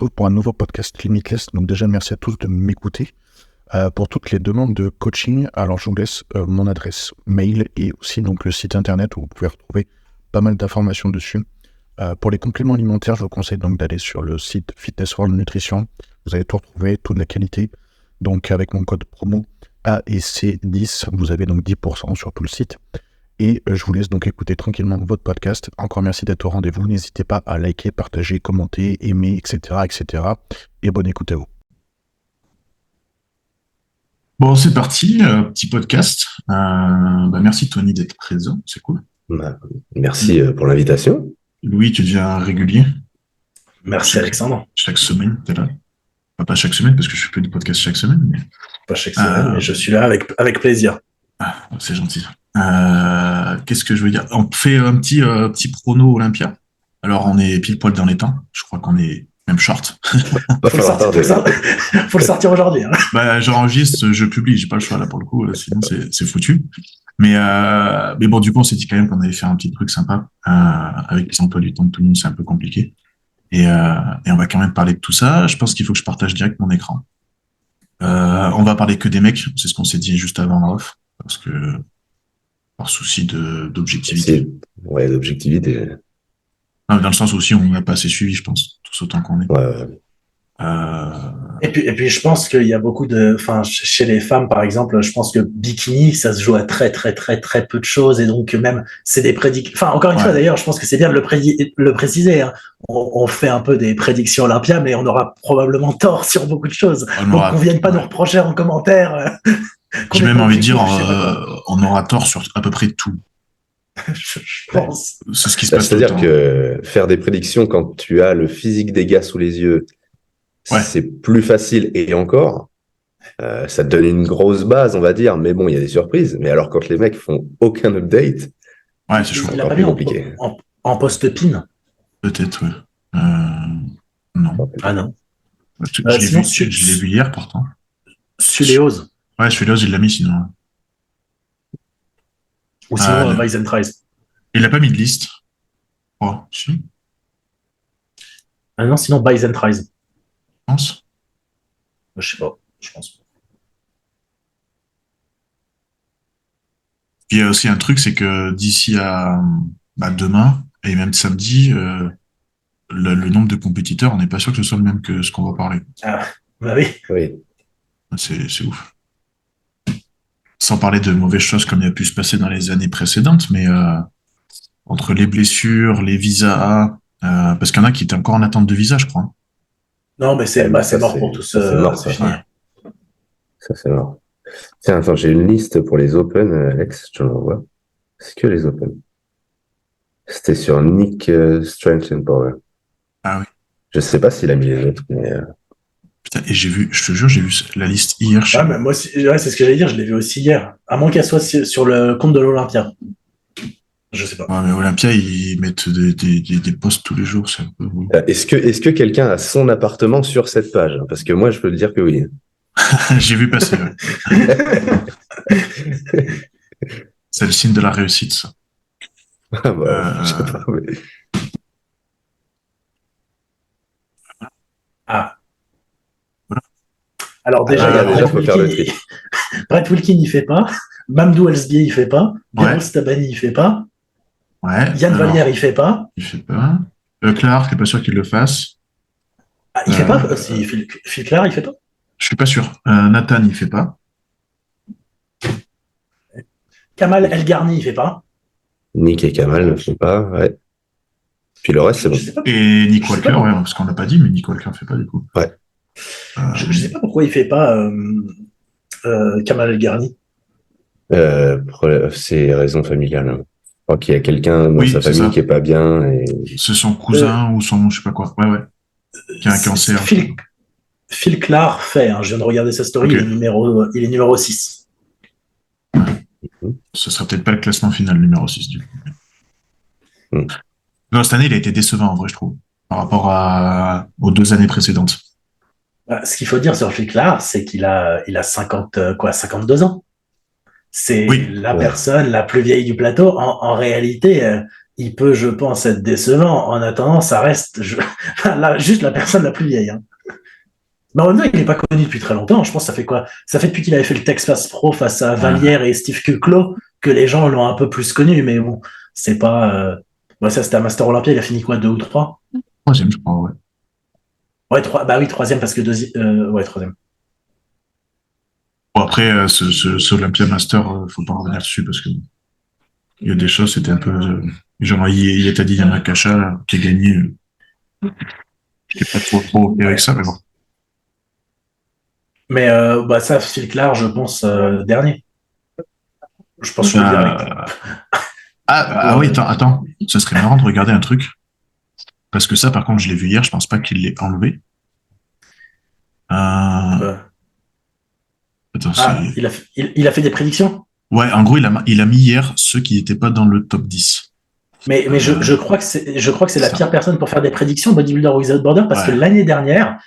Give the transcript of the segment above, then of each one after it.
retrouve pour un nouveau podcast Limitless. Donc déjà, merci à tous de m'écouter. Pour toutes les demandes de coaching, alors je vous laisse mon adresse mail et aussi donc le site internet où vous pouvez retrouver pas mal d'informations dessus. Pour les compléments alimentaires, je vous conseille donc d'aller sur le site Fitness World Nutrition. Vous allez tout retrouver, toute la qualité. Donc avec mon code promo AEC10, vous avez donc 10% sur tout le site. Et je vous laisse donc écouter tranquillement votre podcast. Encore merci d'être au rendez-vous. N'hésitez pas à liker, partager, commenter, aimer, etc., etc. Et bonne écoute à vous. Bon, c'est parti, petit podcast. Merci Tony d'être présent, c'est cool. Merci pour l'invitation. Louis, tu deviens régulier. Merci Alexandre. Chaque semaine, t'es là. Enfin, pas chaque semaine, parce que je fais plus de podcast chaque semaine. Mais... Pas chaque semaine, mais je suis là avec plaisir. C'est gentil. Qu'est-ce que je veux dire? On fait un petit prono Olympia. Alors, on est pile poil dans les temps. Je crois qu'on est même short. Faut le sortir aujourd'hui. Hein. J'enregistre, je publie. J'ai pas le choix là pour le coup. Sinon, c'est foutu. Mais bon, du coup, on s'est dit quand même qu'on allait faire un petit truc sympa. Avec les emplois du temps de tout le monde, c'est un peu compliqué. Et on va quand même parler de tout ça. Je pense qu'il faut que je partage direct mon écran. On va parler que des mecs. C'est ce qu'on s'est dit juste avant en off. Parce que, par souci d'objectivité. Ouais, d'objectivité. Dans le sens aussi, on n'a pas assez suivi, je pense, tous autant qu'on est. Ouais. Et puis, je pense qu'il y a beaucoup chez les femmes, par exemple, je pense que bikini, ça se joue à très, très, très, très peu de choses. Et donc, même, c'est des prédictions. Enfin, encore une fois, d'ailleurs, je pense que c'est bien de le préciser. Hein. On fait un peu des prédictions Olympia, mais on aura probablement tort sur beaucoup de choses. Donc, qu'on vienne pas nous reprocher en commentaire. J'ai même envie de dire, on aura tort sur à peu près tout. Je pense. C'est ce qui se passe. C'est-à-dire que faire des prédictions quand tu as le physique des gars sous les yeux, c'est plus facile et encore, ça te donne une grosse base, on va dire. Mais bon, il y a des surprises. Mais alors, quand les mecs font aucun update, c'est chaud. Il a pas mis compliqué. En post-pin. Peut-être, ouais. Non. Ah non. Je l'ai vu hier pourtant. Suléose. Ouais, Suléose, il l'a mis sinon. Ou sinon, Weizenpreis. Il n'a pas mis de liste. Oh, si. Ah non, sinon, Weizenpreis. Je pense. Je sais pas, je pense. Il y a aussi un truc, c'est que d'ici à demain, et même samedi, le nombre de compétiteurs, on n'est pas sûr que ce soit le même que ce qu'on va parler. Ah, bah oui. Oui. C'est ouf. Sans parler de mauvaises choses comme il a pu se passer dans les années précédentes, mais entre les blessures, les visas, parce qu'il y en a qui étaient encore en attente de visa, je crois. Non, mais c'est mort pour tous. C'est mort, ça. Ça, c'est mort. Tiens, attends, j'ai une liste pour les Open, Alex, je te l'envoie. C'est que les Open. C'était sur Nick Strength and Power. Ah oui. Je sais pas s'il a mis les autres, mais... Putain, et je te jure, j'ai vu la liste hier. Mais moi aussi, c'est ce que j'allais dire, je l'ai vu aussi hier. À moins qu'elle soit sur le compte de l'Olympia. Je sais pas. Ouais, mais Olympia, ils mettent des posts tous les jours, c'est un peu... Est-ce que quelqu'un a son appartement sur cette page? Parce que moi, je peux te dire que oui. J'ai vu passer, ouais. C'est le signe de la réussite, ça. Je sais pas, mais... Voilà. Alors déjà, faut faire le tri. Brett Wilkin, il fait pas. Mamdou Elsbier, il fait pas. Beros Tabani, il fait pas. Ouais. Yann Vallière, il fait pas. Il fait pas. Clark, t'es pas sûr qu'il le fasse. Ah, il fait pas. Phil Clark, il fait pas. Je suis pas sûr. Nathan, il fait pas. Kamal Elgarni, il fait pas. Nick et Kamal ne font pas, ouais. Puis le reste, c'est bon. Et Nick Walker, ouais, parce qu'on l'a pas dit, mais Nick Walker ne fait pas du coup. Ouais. Je sais pas pourquoi il fait pas Kamal Elgarni. C'est raison familiale. Je crois qu'il y a quelqu'un dans sa famille qui est pas bien. Et... C'est son cousin ou son je sais pas quoi. Ouais. Qui a un cancer. Phil Clark fait, je viens de regarder sa story, il est numéro 6. Ce sera peut-être pas le classement final, numéro 6 du coup. Non, cette année, il a été décevant en vrai, je trouve, par rapport aux 2 années précédentes. Ce qu'il faut dire sur Phil Clark, c'est qu'il a 52 ans. C'est la personne la plus vieille du plateau. En réalité, il peut, je pense, être décevant. En attendant, ça reste là, juste la personne la plus vieille. Hein. Mais en même temps, il n'est pas connu depuis très longtemps. Je pense que ça fait quoi? Ça fait depuis qu'il avait fait le Texas Pro face à Vallière et Steve Kuclo que les gens l'ont un peu plus connu. Mais bon, c'est pas. Ouais, ça, c'était à Master Olympia. Il a fini quoi, 2 ou 3? Troisième, je crois, ouais. Ouais, 3. Bah oui, troisième parce que deuxième. Ouais, troisième. Bon, après, ce Olympia Master, faut pas revenir dessus parce que il y a des choses, c'était un peu. Genre, il y a Taddy Yamakasha qui a gagné. Je n'étais pas trop OK avec ça, mais bon. Mais bah, ça, Phil Clark, je pense, dernier. Je pense que je le dirais. Oui, attends. Ça serait marrant de regarder un truc. Parce que ça, par contre, je l'ai vu hier, je pense pas qu'il l'ait enlevé. Attends, il a fait des prédictions? Ouais, en gros, il a mis hier ceux qui n'étaient pas dans le top 10. Mais je crois que c'est la pire personne pour faire des prédictions Bodybuilder Without Border parce que l'année dernière,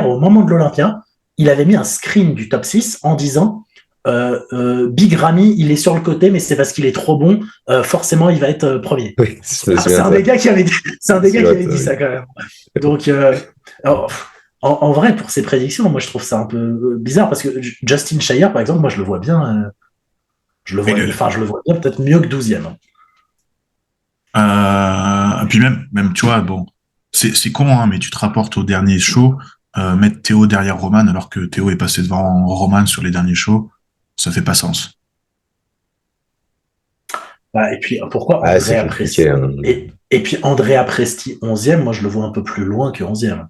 au moment de l'Olympia, il avait mis un screen du top 6 en disant Big Ramy, il est sur le côté, mais c'est parce qu'il est trop bon, forcément il va être premier. Oui, c'est un des gars qui avait dit ça quand même. Donc, en vrai, pour ces prédictions, moi je trouve ça un peu bizarre parce que Justin Shire, par exemple, moi je le vois bien. Je le vois bien peut-être mieux que 12e. Puis même, tu vois, bon, c'est con, hein, mais tu te rapportes au dernier show, mettre Théo derrière Roman alors que Théo est passé devant Roman sur les derniers shows, ça fait pas sens. Et puis pourquoi Andrea Presti et puis Andrea Presti 11e, moi je le vois un peu plus loin que 11e.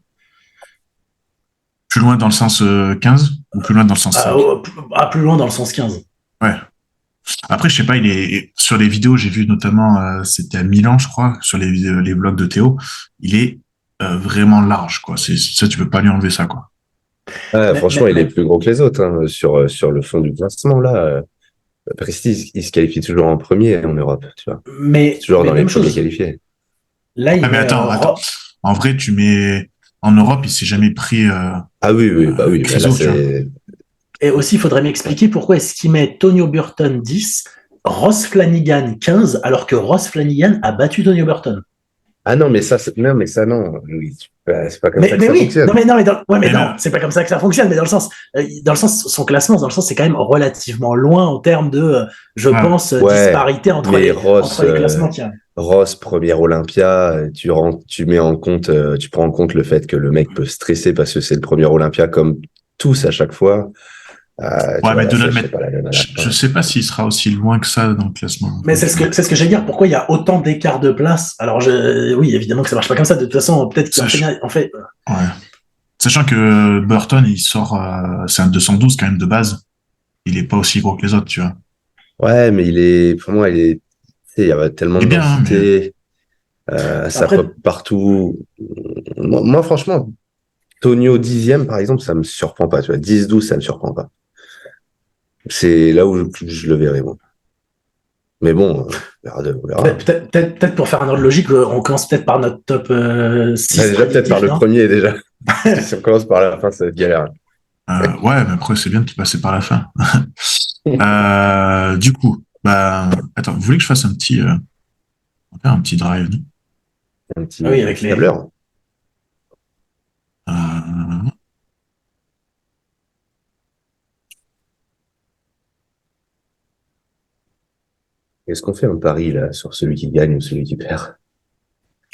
Plus loin dans le sens 15 ou plus loin dans le sens 5? Plus loin dans le sens 15. Ouais. Après, je sais pas, il est sur les vidéos, j'ai vu notamment, c'était à Milan, je crois, sur les vlogs de Théo, il est vraiment large, quoi. Ça, tu peux pas lui enlever ça, quoi. Franchement, il est plus gros que les autres hein, sur le fond du classement là. Presti, il se qualifie toujours en premier en Europe, tu vois. Mais toujours dans les premiers qualifiés. Là, mais attends. En vrai, en Europe, il s'est jamais pris. Oui. Criso, tu vois. Et aussi, il faudrait m'expliquer pourquoi est-ce qu'il met Tonio Burton 10, Ross Flanagan 15, alors que Ross Flanagan a battu Tonio Burton. Ah non, mais ça, non. Oui, c'est pas comme ça que ça fonctionne. Non, c'est pas comme ça que ça fonctionne, mais dans le sens, son classement, c'est quand même relativement loin en termes de, je pense, disparité entre les classements qu'il y a. Ross, premier Olympia, tu prends en compte le fait que le mec peut stresser parce que c'est le premier Olympia comme tous à chaque fois. Je sais pas s'il sera aussi loin que ça dans le classement. Mais c'est ce que j'allais dire. Pourquoi il y a autant d'écart de place? Alors, oui, évidemment que ça marche pas comme ça. De toute façon, peut-être qu'en fait. Ouais. Sachant que Burton, il sort, c'est un 212 quand même de base. Il est pas aussi gros que les autres, tu vois. Ouais, mais pour moi, il y a tellement de densité. Ça pop partout. Moi, franchement, Tonio 10e, par exemple, ça me surprend pas. Tu vois, 10-12, ça me surprend pas. C'est là où je le verrai, moi. Mais bon, on verra. Peut-être pour faire un ordre logique, on commence peut-être par notre top 6. Déjà, peut-être par le premier, déjà. Si on commence par la fin, ça va être galère. Ouais, mais après, c'est bien de passer par la fin. Du coup, attends, vous voulez que je fasse on va faire un petit drive, non? Un petit avec les tableurs. Est-ce qu'on fait un pari là sur celui qui gagne ou celui qui perd?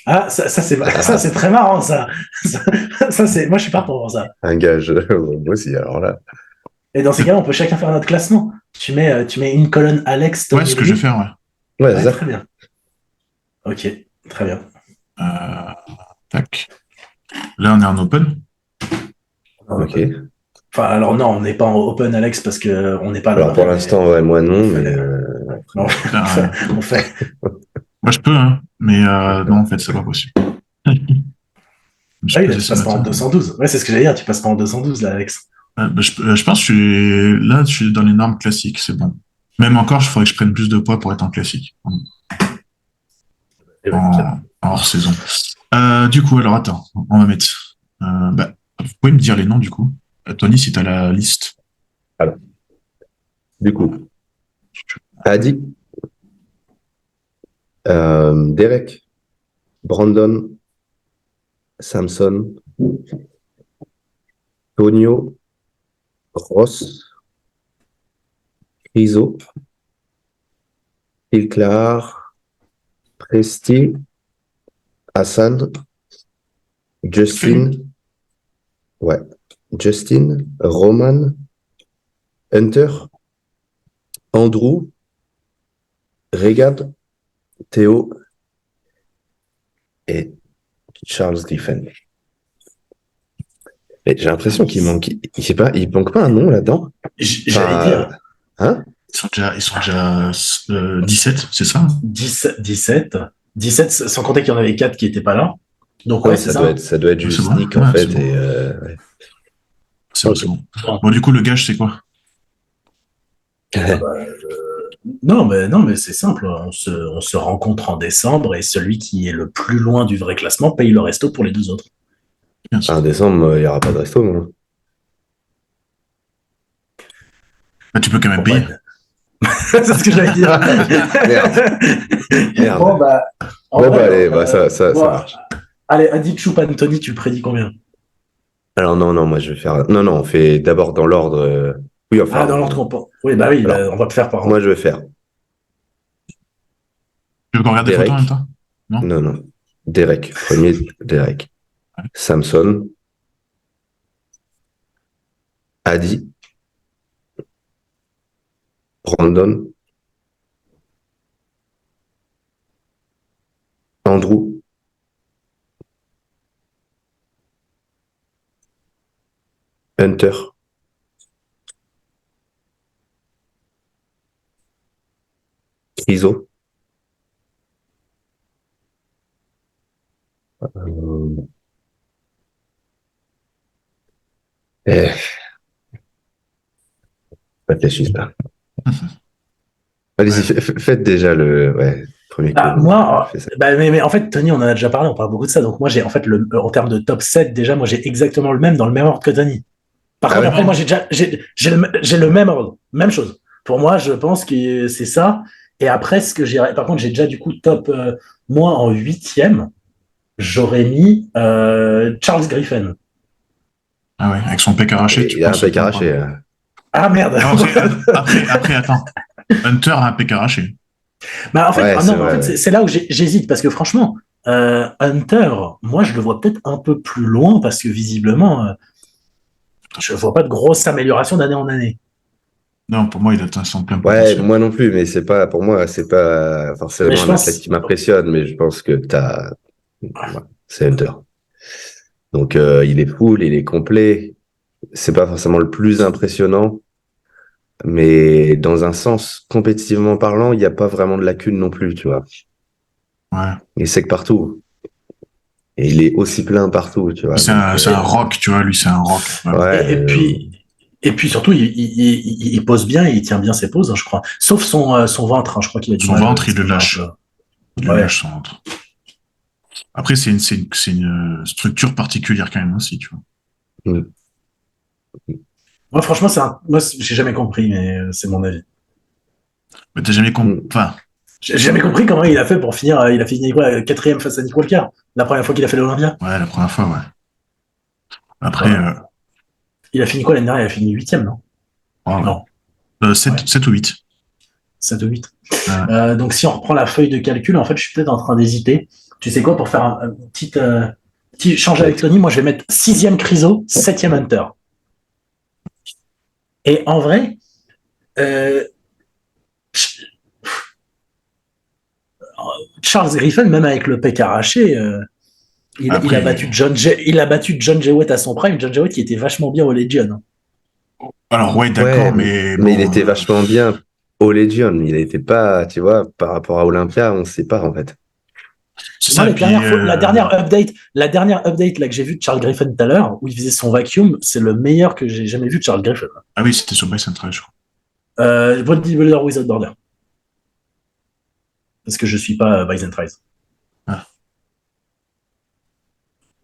Ah, ça c'est très marrant ça. Moi je suis partant pour ça. Un gage, moi aussi alors là. Et dans ces cas-là, on peut chacun faire notre classement. Tu mets une colonne Alex. Ouais, ce que je vais faire, ouais. Ouais, ça. Très bien. Ok, très bien. Tac. Là, on est en open. Ok. Enfin, alors non, on n'est pas en open, Alex, parce que on n'est pas. Alors pour l'instant, ouais, moi non, mais. On fait. Moi, je peux, hein, mais non, en fait, c'est pas possible. Tu passes pas en 212. Ouais, c'est ce que j'allais dire. Tu passes pas en 212 là, Alex. Je pense que je suis dans les normes classiques, c'est bon. Même encore, il faudrait que je prenne plus de poids pour être en classique. En hors saison. Du coup, alors attends, on va mettre. Vous pouvez me dire les noms du coup. Tony, si tu as la liste. Alors, du coup, Adi, Derek, Brandon, Samson, Tonio, Ross, Rizzo, Ilklar, Presti, Hassan, Justin, Roman, Hunter, Andrew, Regad, Théo et Charles Griffin. Et j'ai l'impression qu'il manque, il manque pas un nom là-dedans. J'allais dire. Hein? Ils sont déjà 17, c'est ça? 17, sans compter qu'il y en avait 4 qui n'étaient pas là. Donc, ouais, c'est ça. Ça doit être du sneak, bon. en fait. Bon. Et, c'est bon. Bon, du coup, le gage, c'est quoi? Non, mais c'est simple. On se rencontre en décembre et celui qui est le plus loin du vrai classement paye le resto pour les 2 autres. En décembre, il n'y aura pas de resto, non? Bah, tu peux quand même payer. C'est ce que j'allais dire. Merde. Bon, Allez, ça marche. Allez, Adik Choup Anthony, tu le prédis combien? Alors, non, moi, je vais faire. Non, on fait d'abord dans l'ordre. Oui, enfin. Dans l'ordre qu'on pense. Oui, bah oui, alors, on va le faire par moi, je vais faire. Tu veux qu'on regarde des photos en même temps? Non. Derek. Premier, Derek. Ouais. Samson. Adi. Brandon. Andrew. Hunter. Rizzo. Réfléchis là. Allez-y, faites déjà le premier coup. Moi, mais en fait, Tony, on en a déjà parlé, on parle beaucoup de ça. Donc, moi, j'ai en fait, en termes de top 7, déjà, moi, j'ai exactement le même dans le même ordre que Tony. Par contre, après, moi, j'ai le même ordre, même chose. Pour moi, je pense que c'est ça. Et après, par contre, j'ai déjà du coup top, moi, en 8e, j'aurais mis Charles Griffin. Ah ouais, avec son pec arraché. Il a un pec arraché. Ah merde. Après, attends. Hunter a un pec arraché. Bah, en fait, c'est là où j'hésite parce que franchement, Hunter, moi, je le vois peut-être un peu plus loin parce que visiblement, je vois pas de grosse amélioration d'année en année. Non, pour moi, il atteint son plein potentiel. Ouais, moi non plus, mais pour moi, c'est pas forcément un athlète qui m'impressionne, mais je pense que c'est Hunter. Donc, il est full, il est complet. C'est pas forcément le plus impressionnant, mais dans un sens, compétitivement parlant, il n'y a pas vraiment de lacune non plus, tu vois. Ouais. Il est sec partout. Et il est aussi plein partout, tu vois. C'est un rock, tu vois, lui, c'est un rock. Ouais. Et puis surtout, il pose bien et il tient bien ses poses, hein, je crois. Sauf son ventre, hein, je crois qu'il a du son mal. Son ventre, il le lâche. Il le lâche, son ventre. Après, c'est une structure particulière quand même aussi, tu vois. Moi, franchement, moi, j'ai jamais compris, mais c'est mon avis. Mais t'as jamais compris. Enfin. J'ai jamais compris comment il a fait pour finir. Il a fini quoi, 4e face à Nick Walker, la première fois qu'il a fait l'Olympia. Ouais, la première fois, ouais. Après. Il a fini quoi l'année dernière? Il a fini 8e, non? Oh, non. 7 ou 8. 7 ou 8. Ouais. Donc, si on reprend la feuille de calcul, en fait, je suis peut-être en train d'hésiter. Tu sais quoi, pour faire un petit change avec Tony, moi, je vais mettre 6e Criso, 7e Hunter. Et en vrai, Charles Griffin, même avec le pec arraché, il a battu John Jewett à son prime. John Jewett qui était vachement bien au Legion. Alors ouais, d'accord, mais il était vachement bien au Legion. Il n'était pas, tu vois, par rapport à Olympia, on ne sait pas en fait. C'est ça, la dernière update là que j'ai vu de Charles Griffin tout à l'heure, où il faisait son vacuum, c'est le meilleur que j'ai jamais vu de Charles Griffin. Ah oui, c'était sur Bison Trail, je crois. Bodybuilder Without Border. Parce que je suis pas Bison Trail. Ah.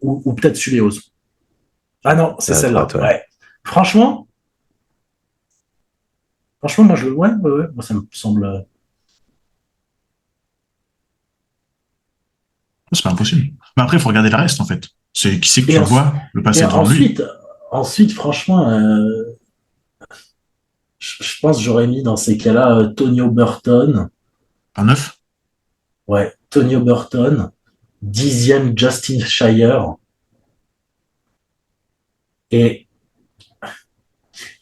Ou peut-être Suleos. Ah non, c'est celle-là. Toi. Ouais. Franchement, moi, moi, ça me semble. C'est pas impossible. Mais après, il faut regarder le reste, en fait. C'est qui c'est que Et tu vois le passé devant lui. Ensuite, franchement, je pense que j'aurais mis dans ces cas-là Tonio Burton. Un 9. Ouais, Tonio Burton. 10e Justin Shire. Et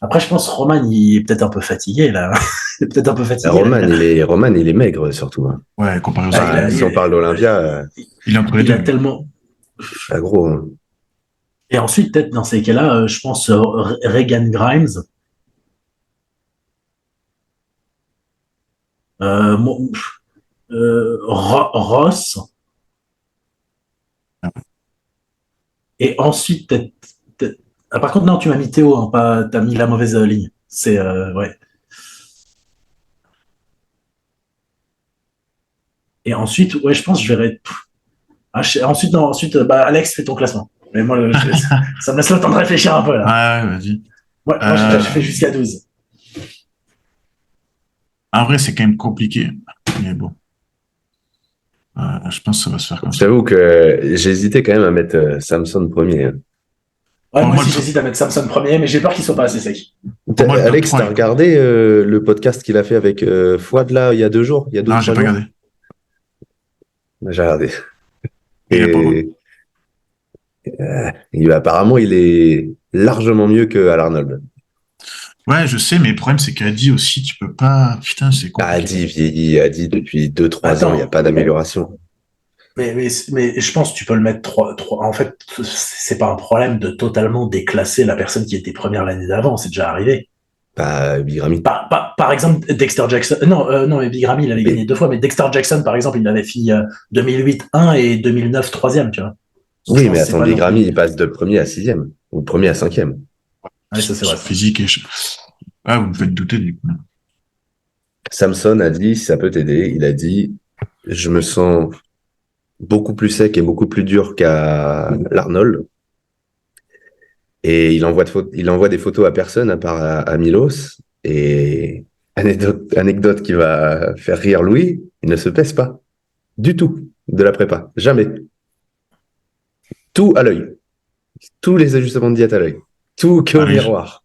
après, je pense Roman, il est peut-être un peu fatigué, là. Il est peut-être un peu fatigué. Roman, il est maigre, surtout. Hein. Ouais, comparé aux autres. Si on parle d'Olympia, il a tellement. Pas gros. Hein. Et ensuite, peut-être dans ces cas-là, je pense Regan Grimes. Ross. Et ensuite, peut-être. Ah, par contre, non, tu m'as mis Théo, hein, pas, t'as mis la mauvaise ligne. C'est, ouais. Et ensuite, ouais, je pense que je verrai. Ensuite, Alex, fais ton classement. Mais moi, ça me laisse le temps de réfléchir un peu, là. Ouais, vas-y. Ouais, moi, j'ai fait jusqu'à 12. En vrai, c'est quand même compliqué. Mais bon. Je pense que ça va se faire comme ça. J'avoue que j'ai hésité quand même à mettre Samson premier. Hein. Ouais, moi aussi, j'hésite à mettre Samson premier, mais j'ai peur qu'il soit pas assez sec. Alex, t'as regardé le podcast qu'il a fait avec Fouad, là, il y a 2 jours? Non, j'ai pas regardé. J'ai regardé. Apparemment, il est largement mieux que Al Arnold. Ouais, je sais, mais le problème, c'est qu'Adi aussi, tu peux pas. Putain, c'est compliqué. Adi vieillit, Adi depuis 2-3 ans, il n'y a pas d'amélioration. Mais je pense que tu peux le mettre 3. En fait, c'est pas un problème de totalement déclasser la personne qui était première l'année d'avant, c'est déjà arrivé. Big Ramy. Par exemple, Dexter Jackson. Non, mais Big Ramy, il avait gagné 2 fois, mais Dexter Jackson, par exemple, il avait fini 2008 1 et 2009 3e, tu vois. Oui, mais attends, Big Ramy, il passe de premier à 6e, ou de premier à 5e. Ouais, ça, c'est vrai. Physique et. Ah, vous me faites douter, du coup. Samson a dit, si ça peut t'aider, il a dit, je me sens beaucoup plus sec et beaucoup plus dur qu'à l'Arnold. Et il envoie des photos à personne à part à Milos. Et anecdote qui va faire rire Louis, il ne se pèse pas du tout de la prépa. Jamais. Tout à l'œil. Tous les ajustements de diète à l'œil. Tout que au miroir.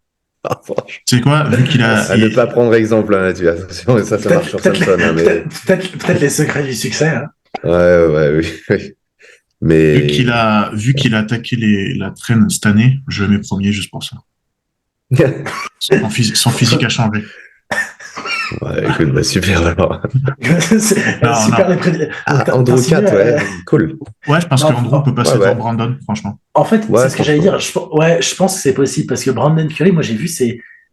C'est quoi, vu qu'il a... À ne pas prendre exemple, hein, tu attention, ça marche sur Samson. Peut-être les secrets du succès. Hein. Ouais, oui. Mais... Vu qu'il a attaqué la traîne cette année, je le mets premier juste pour ça. Son physique a changé. Ouais, écoute, super alors. Super les prédictions. Andrew 4, ouais, cool. Ouais, je pense qu'Andrew peut passer devant Brandon, franchement. En fait, c'est ce que j'allais dire. Je pense que c'est possible parce que Brandon Curry, moi j'ai vu,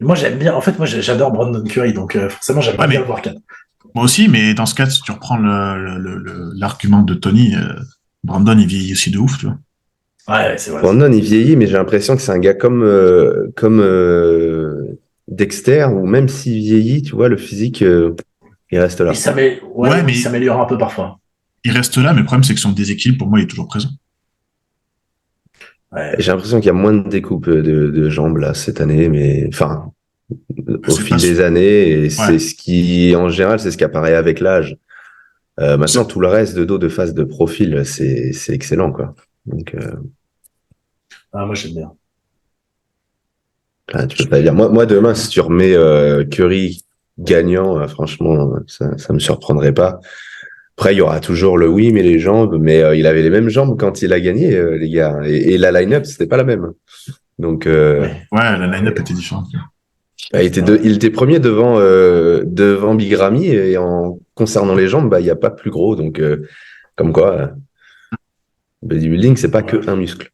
moi j'aime bien. En fait, moi j'adore Brandon Curry, donc forcément j'aimerais bien le voir 4. Moi aussi, mais dans ce cas, si tu reprends l'argument de Tony, Brandon il vieillit aussi de ouf, tu vois. Ouais, c'est vrai. Brandon il vieillit, mais j'ai l'impression que c'est un gars comme Dexter, ou même s'il vieillit, tu vois, le physique, il reste là. Mais il s'améliore un peu parfois. Il reste là, mais le problème, c'est que son déséquilibre, pour moi, il est toujours présent. Ouais. J'ai l'impression qu'il y a moins de découpes de jambes, là, cette année, mais enfin, au fil des années, et c'est ce qui, en général, c'est ce qui apparaît avec l'âge. Maintenant, tout le reste de dos, de face, de profil, c'est excellent, quoi. Donc, moi, j'aime bien. Ah, tu peux pas dire. Moi, demain, si tu remets Curry gagnant, franchement, ça me surprendrait pas. Après, il y aura toujours le oui, mais les jambes. Mais il avait les mêmes jambes quand il a gagné, les gars. Et la line-up, c'était pas la même. Donc, ouais, la line-up était différente. Il était premier devant Big Ramy, et concernant les jambes, il n'y a pas plus gros. Donc, comme quoi, bodybuilding, c'est pas que un muscle.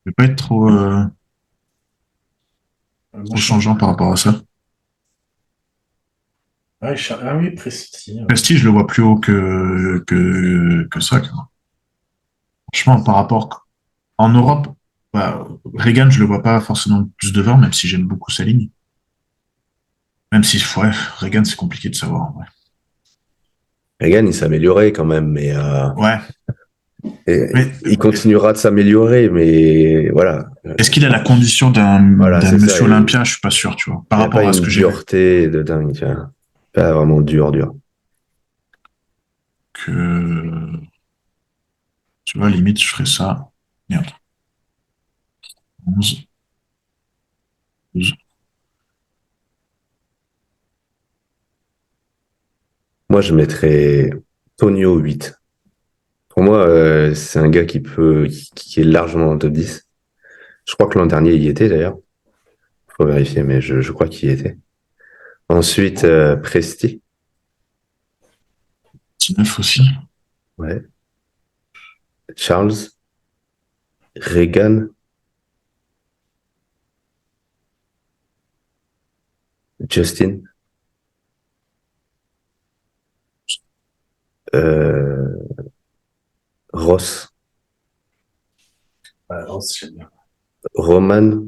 Je vais pas être trop changeant par rapport à ça. Oui, Prestige. Prestige, je le vois plus haut que ça. Franchement, par rapport en Europe, Regan, je le vois pas forcément plus devant, même si j'aime beaucoup sa ligne. Même si, Regan, c'est compliqué de savoir. Ouais. Regan, il s'améliorait quand même, mais ouais. Il continuera de s'améliorer, mais voilà. Est-ce qu'il a la condition d'un monsieur Olympia? Je suis pas sûr, tu vois. Par rapport à ce que j'ai vu. Une dureté de dingue, tu vois. Pas vraiment dur. tu vois, limite, je ferais ça. Merde. 11, 12. Moi, je mettrais Tonio 8. Pour moi, c'est un gars qui est largement dans le top 10. Je crois que l'an dernier, il y était d'ailleurs. Faut vérifier, mais je crois qu'il y était. Ensuite, Presti. 19 aussi. Ouais. Charles. Reagan. Justin. Ross. J'aime bien. Roman.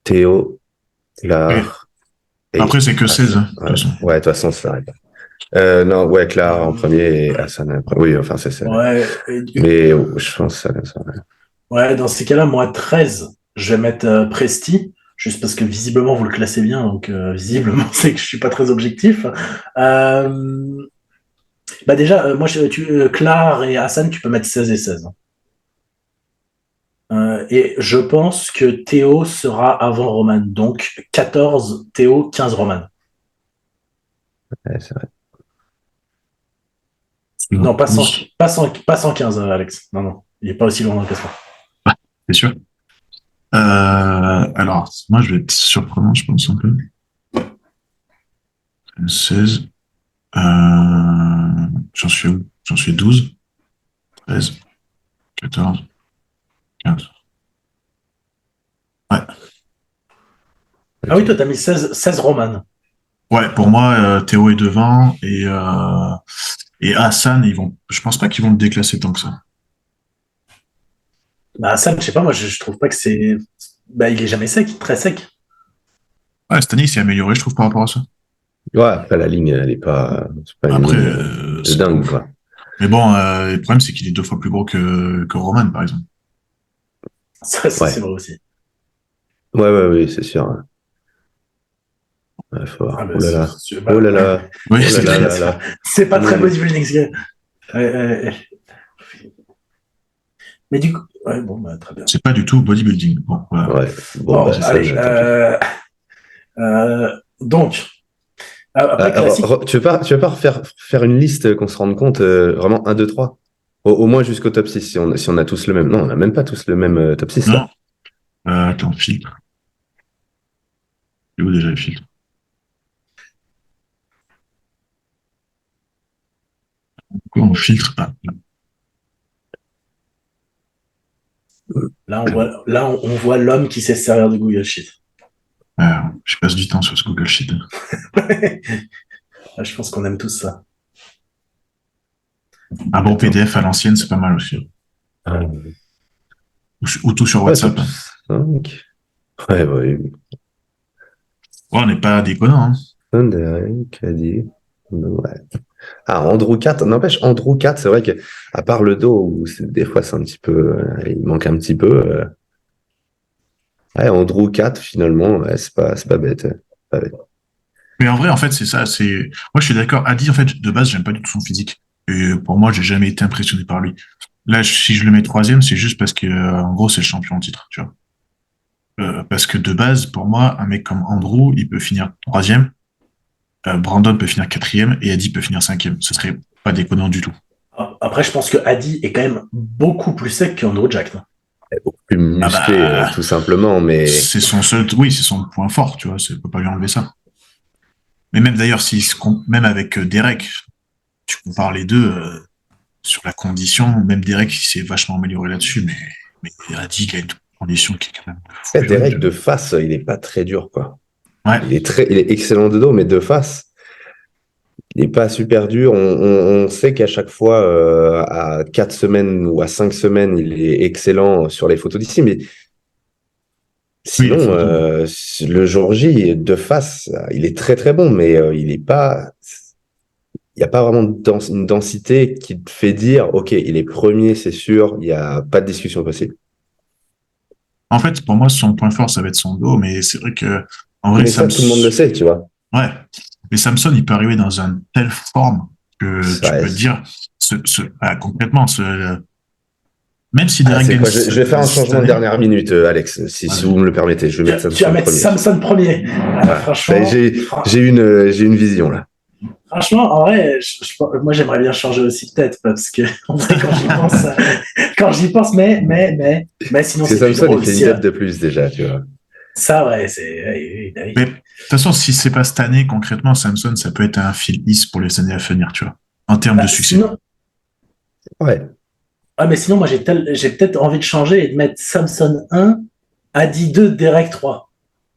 Théo. Clar. Et après, c'est que 16. Hein, ouais, de toute façon, ça s'arrête. Non, ouais, Clar en premier et Hassan après. Oui, enfin, c'est ça. Ouais, mais je pense ça. Ouais, dans ces cas-là, moi, 13, je vais mettre Presti, juste parce que visiblement, vous le classez bien, donc visiblement, c'est que je suis pas très objectif. Bah déjà, moi, Clar et Hassan, tu peux mettre 16 et 16. Et je pense que Théo sera avant Roman. Donc 14 Théo, 15 Roman. Ouais, c'est vrai. Non, pas 115, Alex. Non, il n'est pas aussi loin dans le classement. Ah, c'est sûr. Alors, moi, je vais être surprenant, je pense, un peu. 16. J'en suis où? J'en suis 12. 13. 14. 15. Ouais. Ah oui, toi, t'as mis 16 Roman. Ouais, pour moi, Théo est devant et Hassan, je pense pas qu'ils vont le déclasser tant que ça. Bah, Hassan, je sais pas, moi, je trouve pas que c'est. Bah, il est jamais sec, très sec. Ouais, cette année, il s'est amélioré, je trouve, par rapport à ça. Ouais, après, la ligne, elle est pas. C'est pas Après, une ligne de dingue, quoi. Mais bon, le problème, c'est qu'il est 2 fois plus gros que Roman, par exemple. Ça ouais. C'est vrai aussi. Ouais, c'est sûr. Ouais, faut voir. Ah bah, oh là là. Bah, oh là là. Oui, oh là là. C'est pas très bodybuilding. Mais du coup, ouais, bon, bah, très bien. C'est pas du tout bodybuilding. Bon, voilà. Ouais. Bon, bah, allez. Donc, après, classique. Tu veux pas faire une liste qu'on se rende compte, vraiment 1, 2, 3 au moins jusqu'au top 6, si on a tous le même. Non, on n'a même pas tous le même top 6. Non. Attends, filtre. C'est où déjà le filtre? Pourquoi on filtre? Là, on voit l'homme qui sait se servir de Google Sheet. Je passe du temps sur ce Google Sheet. Je pense qu'on aime tous ça. Un bon PDF à l'ancienne, c'est pas mal aussi. Ou tout sur WhatsApp. Ouais. On n'est pas déconnant. Ouais. Andrew 4, n'empêche, Andrew 4, c'est vrai qu'à part le dos, où des fois c'est un petit peu, il manque un petit peu. Ouais, Andrew 4, finalement, ouais, c'est pas bête. Mais en vrai, en fait, c'est ça. Moi, je suis d'accord. Adi, en fait, de base, j'aime pas du tout son physique. Et pour moi, j'ai jamais été impressionné par lui. Là, si je le mets 3e, c'est juste parce que, en gros, c'est le champion en titre, tu vois. Parce que de base, pour moi, un mec comme Andrew, il peut finir 3e. Brandon peut finir 4e et Adi peut finir 5e. Ce serait pas déconnant du tout. Après, je pense que Adi est quand même beaucoup plus sec qu'Andrew Jack. Beaucoup plus musclé, tout simplement, mais c'est son point fort, tu vois. On peut pas lui enlever ça. Mais même d'ailleurs, même avec Derek, tu compares les deux sur la condition. Même Derek, il s'est vachement amélioré là-dessus, mais Adi, il a une condition qui est quand même. Derek de face, il est pas très dur, quoi. Ouais. Il est excellent de dos, mais de face, il n'est pas super dur. On sait qu'à chaque fois, à 4 semaines ou à 5 semaines, il est excellent sur les photos d'ici. Mais sinon, le jour J, de face, il est très très bon, mais il n'est pas. Il n'y a pas vraiment une densité qui te fait dire, OK, il est premier, c'est sûr, il n'y a pas de discussion possible. En fait, pour moi, son point fort, ça va être son dos, mais c'est vrai que. En vrai, mais ça, tout le monde le sait, tu vois. Ouais. Mais Samson, il peut arriver dans une telle forme que tu peux dire, concrètement, même si Derek gagne. Je vais faire un changement de dernière minute, Alex, si vous me le permettez. Je vais mettre Samson. Tu vas mettre Samson premier. Franchement, j'ai une vision là. Franchement, en vrai, moi j'aimerais bien changer aussi de tête parce que en vrai, quand j'y pense, mais sinon c'est Samson, il fait une tête de plus déjà, tu vois. Ça, ouais, Mais de toute façon, si c'est pas cette année, concrètement, Samson, ça peut être un fil 10 pour les années à venir, tu vois, en termes de succès. Sinon... Ouais. Ah, mais sinon, moi, j'ai peut-être envie de changer et de mettre Samson 1, Adi 2, Derek 3.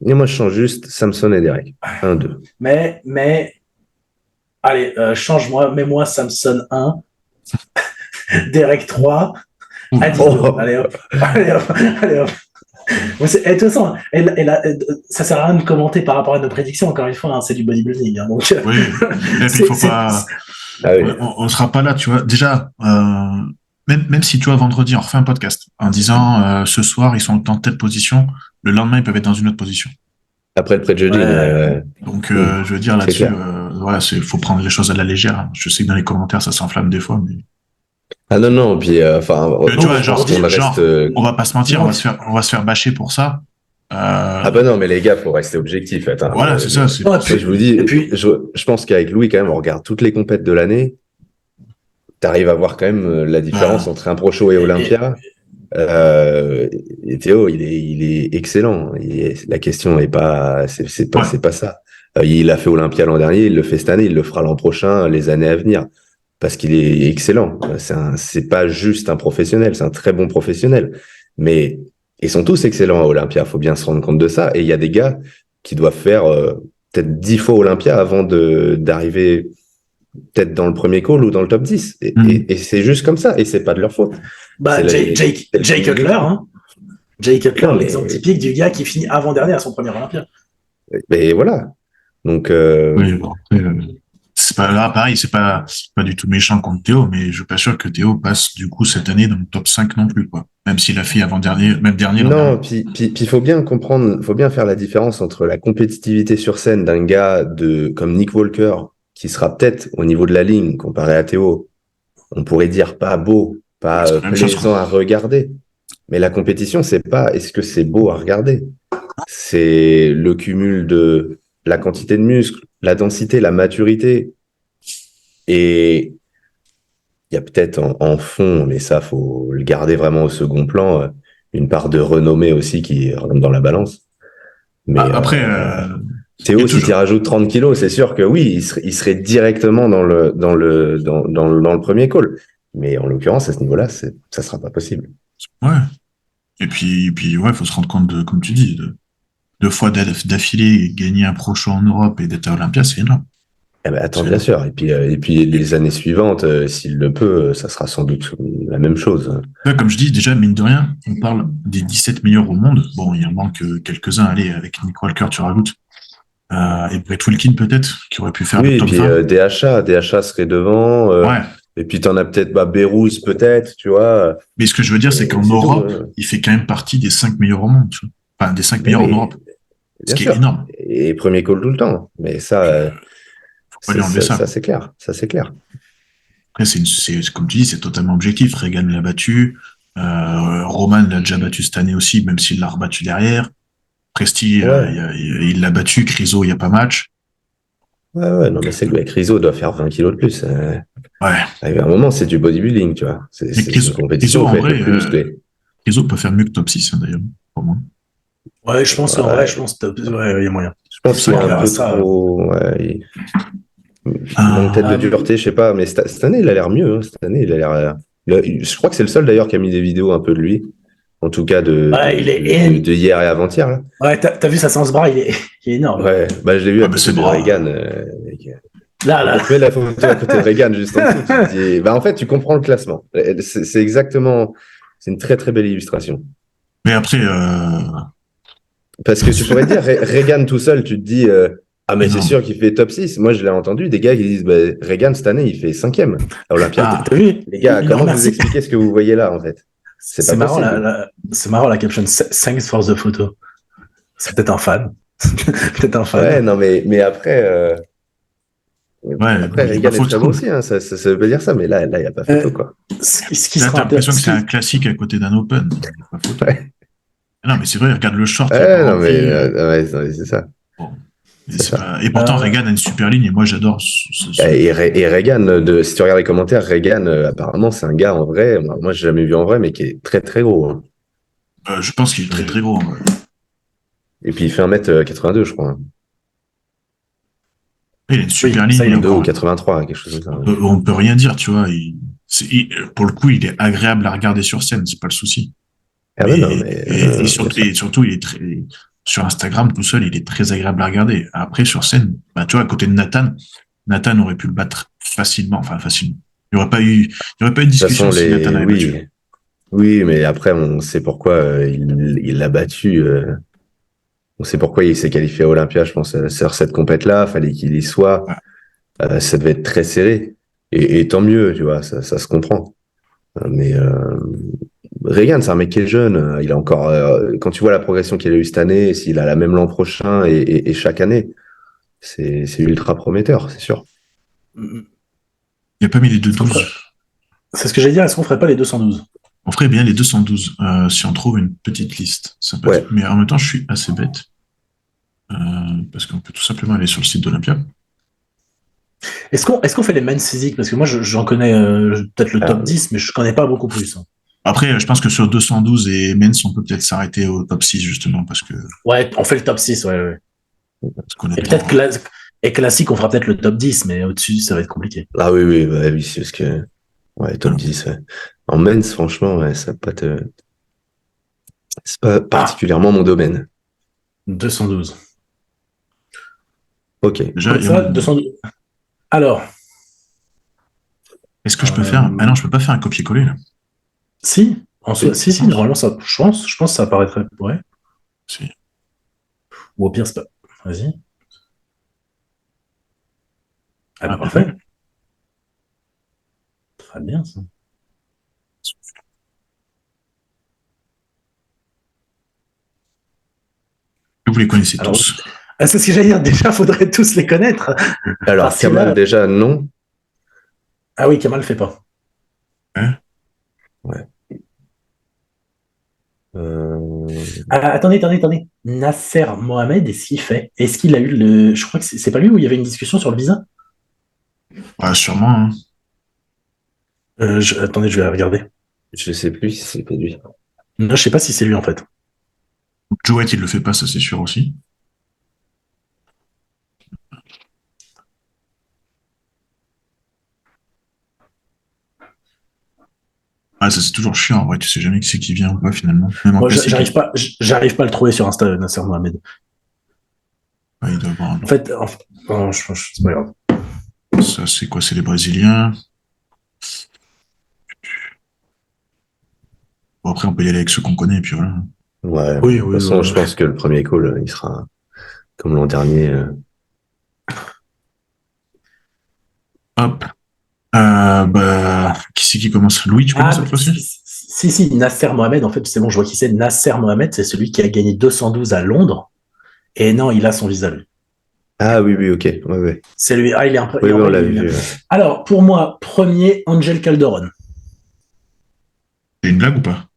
Et moi, je change juste Samson et Derek. 1, 2. Mais, allez, change-moi, mets-moi Samson 1, Derek 3, Adi 2. Allez hop. De toute façon, ça sert à rien de commenter par rapport à nos prédictions. Encore une fois, c'est du bodybuilding. Donc, oui, et puis il faut pas. On sera pas là, tu vois. Déjà, même si tu vois vendredi, on refait un podcast en disant ce soir ils sont dans telle position, le lendemain ils peuvent être dans une autre position. Après le pré-judging. Donc, je veux dire là-dessus, voilà, faut prendre les choses à la légère. Je sais que dans les commentaires ça s'enflamme des fois, mais. Ah non, puis tu vois, on va pas se mentir, on va se faire bâcher pour ça. Ah bah non, mais les gars, faut rester objectif. Attends, voilà, c'est ça. Je vous dis, je pense qu'avec Louis, quand même, on regarde toutes les compètes de l'année. T'arrives à voir quand même la différence entre un Pro Show et Olympia. Et Théo, il est excellent. La question est pas, c'est pas ça. Il a fait Olympia l'an dernier, il le fait cette année, il le fera l'an prochain, les années à venir. Parce qu'il est excellent. C'est pas juste un professionnel, c'est un très bon professionnel. Mais ils sont tous excellents à Olympia, faut bien se rendre compte de ça. Et il y a des gars qui doivent faire peut-être 10 fois Olympia avant d'arriver peut-être dans le premier call ou dans le top 10. Et c'est juste comme ça, et c'est pas de leur faute. Jake Cutler, hein. Jake Cutler, l'exemple typique du gars qui finit avant-dernier à son premier Olympia. Et voilà. Donc... Oui, bon, c'est pas là, pareil, c'est pas du tout méchant contre Théo, mais je suis pas sûr que Théo passe du coup cette année dans le top 5 non plus, quoi. Même s'il a fait avant-dernier, même dernier. Non, puis faut bien comprendre, faut bien faire la différence entre la compétitivité sur scène d'un gars comme Nick Walker, qui sera peut-être au niveau de la ligne comparé à Théo. On pourrait dire pas beau, pas plaisant à regarder. Mais la compétition, c'est pas est-ce que c'est beau à regarder. C'est le cumul de la quantité de muscles, la densité, la maturité. Et il y a peut-être en fond, mais ça, faut le garder vraiment au second plan, une part de renommée aussi qui rentre dans la balance. Mais après, Théo, si tu rajoutes 30 kilos, c'est sûr que oui, il serait directement dans le premier call. Mais en l'occurrence, à ce niveau-là, ça sera pas possible. Ouais. Et puis, ouais, faut se rendre compte comme tu dis, 2 fois d'affilée, gagner un Pro Show en Europe et d'être à Olympia, c'est énorme. Eh ben, attends, bien sûr. Et puis les années suivantes, s'il le peut, ça sera sans doute la même chose. Ouais, comme je dis, déjà, mine de rien, on parle des 17 meilleurs au monde. Bon, il en manque quelques-uns. Allez, avec Nick Walker, tu rajoutes. Et Brett Wilkin, peut-être, qui aurait pu faire le top 20. Et puis DHA serait devant. Ouais. Et puis t'en as peut-être Bérouz, peut-être, tu vois. Mais ce que je veux dire, c'est qu'en Europe, il fait quand même partie des 5 meilleurs au monde. Tu vois. Enfin, des 5 meilleurs en Europe. Ce qui est énorme. Et premier call tout le temps. Mais ça... faut pas lui enlever ça. Ça, c'est clair. Ça, c'est clair. Après, comme tu dis, c'est totalement objectif. Reagan l'a battu. Roman l'a déjà battu cette année aussi, même s'il l'a rebattu derrière. Presti, il l'a battu. Criso, il n'y a pas match. Ouais, non, mais c'est que Criso doit faire 20 kilos de plus. Ouais. À un moment, c'est du bodybuilding, tu vois. C'est une compétition, en vrai, plus musclé. Criso peut faire mieux que top 6, d'ailleurs, pour moi. Ouais, je pense, en vrai, il y a moyen. Je pense qu'il y a un peu trop, il manque peut-être de dureté, je sais pas, mais cette année, il a l'air mieux, hein. Cette année, il a l'air, je crois que c'est le seul, d'ailleurs, qui a mis des vidéos un peu de lui. En tout cas, de hier et avant-hier, là. Ouais, t'as vu sa séance bras, il est énorme. Ouais, je l'ai vu à côté de Reagan. Là. Tu mets la photo à côté de Reagan, juste en dessous. Tu dis, en fait, tu comprends le classement. C'est exactement, c'est une très, très belle illustration. Mais après, parce que tu pourrais dire, Reagan tout seul, tu te dis, mais c'est sûr qu'il fait top 6. Moi, je l'ai entendu, des gars qui disent, Reagan, cette année, il fait 5e à Olympia. T'as vu? Les gars, comment vous expliquez ce que vous voyez là, en fait? C'est marrant, c'est marrant la caption. Thanks for the photo. C'est peut-être un fan. Ouais, non, mais après, Après, Regan est très bon aussi, hein, ça veut pas dire ça, mais là, il n'y a pas photo, quoi. Ce qui Là, sera t'as l'impression que c'est intéressant. un classique à côté d'un Open. Il n'y a pas photo. Ouais. Non, mais c'est vrai, regarde le short, il n'y a pas Non, mais rentré. c'est ça. Bon. Et, C'est ça. et pourtant, Regan a une super ligne et moi, j'adore Et Regan, si tu regardes les commentaires, Regan, apparemment, c'est un gars en vrai, moi, j'ai jamais vu en vrai, mais qui est très, très gros. Hein. je pense qu'il est très, très gros. En vrai. Et puis, il fait 1m82, je crois. Hein. Il a une super ça, ligne. 2 ou 83, quelque chose comme ça. On peut rien dire, tu vois. Pour le coup, il est agréable à regarder sur scène, c'est pas le souci. Ah ouais, non, mais. Et surtout, il est sur Instagram tout seul, il est très agréable à regarder. Après, sur scène, bah, tu vois, à côté de Nathan aurait pu le battre facilement. Enfin, facilement. Il n'y aurait pas eu de discussion si Nathan avait battu. Oui, mais après, on sait pourquoi il l'a battu. On sait pourquoi il s'est qualifié à Olympia, je pense. Sur cette compète-là, fallait qu'il y soit. Ouais. Ça devait être très serré. Et tant mieux, tu vois, ça se comprend. Mais Regan, c'est un mec qui est jeune. Il a encore. Quand tu vois la progression qu'il a eue cette année, s'il a la même l'an prochain et chaque année, c'est ultra prometteur, c'est sûr. Il n'y a pas mis les 212. C'est ce que j'allais dire, est-ce qu'on ferait pas les 212? On ferait bien les 212 si on trouve une petite liste. Ouais. Mais en même temps, je suis assez bête. Parce qu'on peut tout simplement aller sur le site d'Olympia. Est-ce qu'on fait les men's physiques? Parce que moi, j'en connais peut-être le top 10, mais je connais pas beaucoup plus. Hein. Après, je pense que sur 212 et men's, on peut peut-être s'arrêter au top 6, justement, parce que... Ouais, on fait le top 6, ouais. Et peut-être classique, on fera peut-être le top 10, mais au-dessus, ça va être compliqué. Ah oui, c'est parce que... Ouais, top 10, ouais. En men's, franchement, ouais, ça pas te... C'est pas particulièrement mon domaine. 212. Ok. Déjà, ça, 212. Alors. Est-ce que je peux faire... Ah non, je peux pas faire un copier-coller, là. Si, si, normalement, ça, je pense que ça apparaîtrait. Ouais. Si. Ou au pire, c'est pas. Vas-y. Ah bah, parfait. Très bien, ça. Vous les connaissez tous. C'est ce que j'allais dire. Déjà, faudrait tous les connaître. Alors, Kamal, déjà, non. Ah oui, Kamal fait pas. Hein? Ouais. Attendez. Nasser Mohamed, est-ce qu'il fait? Est-ce qu'il a eu le... Je crois que c'est pas lui où il y avait une discussion sur le visa? Ouais, sûrement. Hein. Attendez, je vais regarder. Je sais plus si c'est lui. Non, je sais pas si c'est lui, en fait. Jouet, il le fait pas, ça c'est sûr aussi. Ah, ça c'est toujours chiant, en vrai, tu sais jamais qui c'est qui vient ou pas, finalement. Même Moi, j'arrive pas à le trouver sur Insta, Nasser Mohamed. Ouais, il doit avoir... En fait, c'est pas grave. Ça, c'est quoi? C'est les Brésiliens. Bon, après, on peut y aller avec ceux qu'on connaît, et puis voilà. Ouais, de toute façon, je pense que le premier call, il sera comme l'an dernier. Hop. Qui c'est qui commence? Louis, tu commences cette fois-ci? Si, Nasser Mohamed, en fait, c'est bon, je vois qui c'est. Nasser Mohamed, c'est celui qui a gagné 212 à Londres. Et non, il a son visa, lui. Ah oui, ok. Ouais. C'est lui. Ah, il est un peu. Oui, on l'a vu. Alors, pour moi, premier, Angel Calderon. C'est une blague ou pas?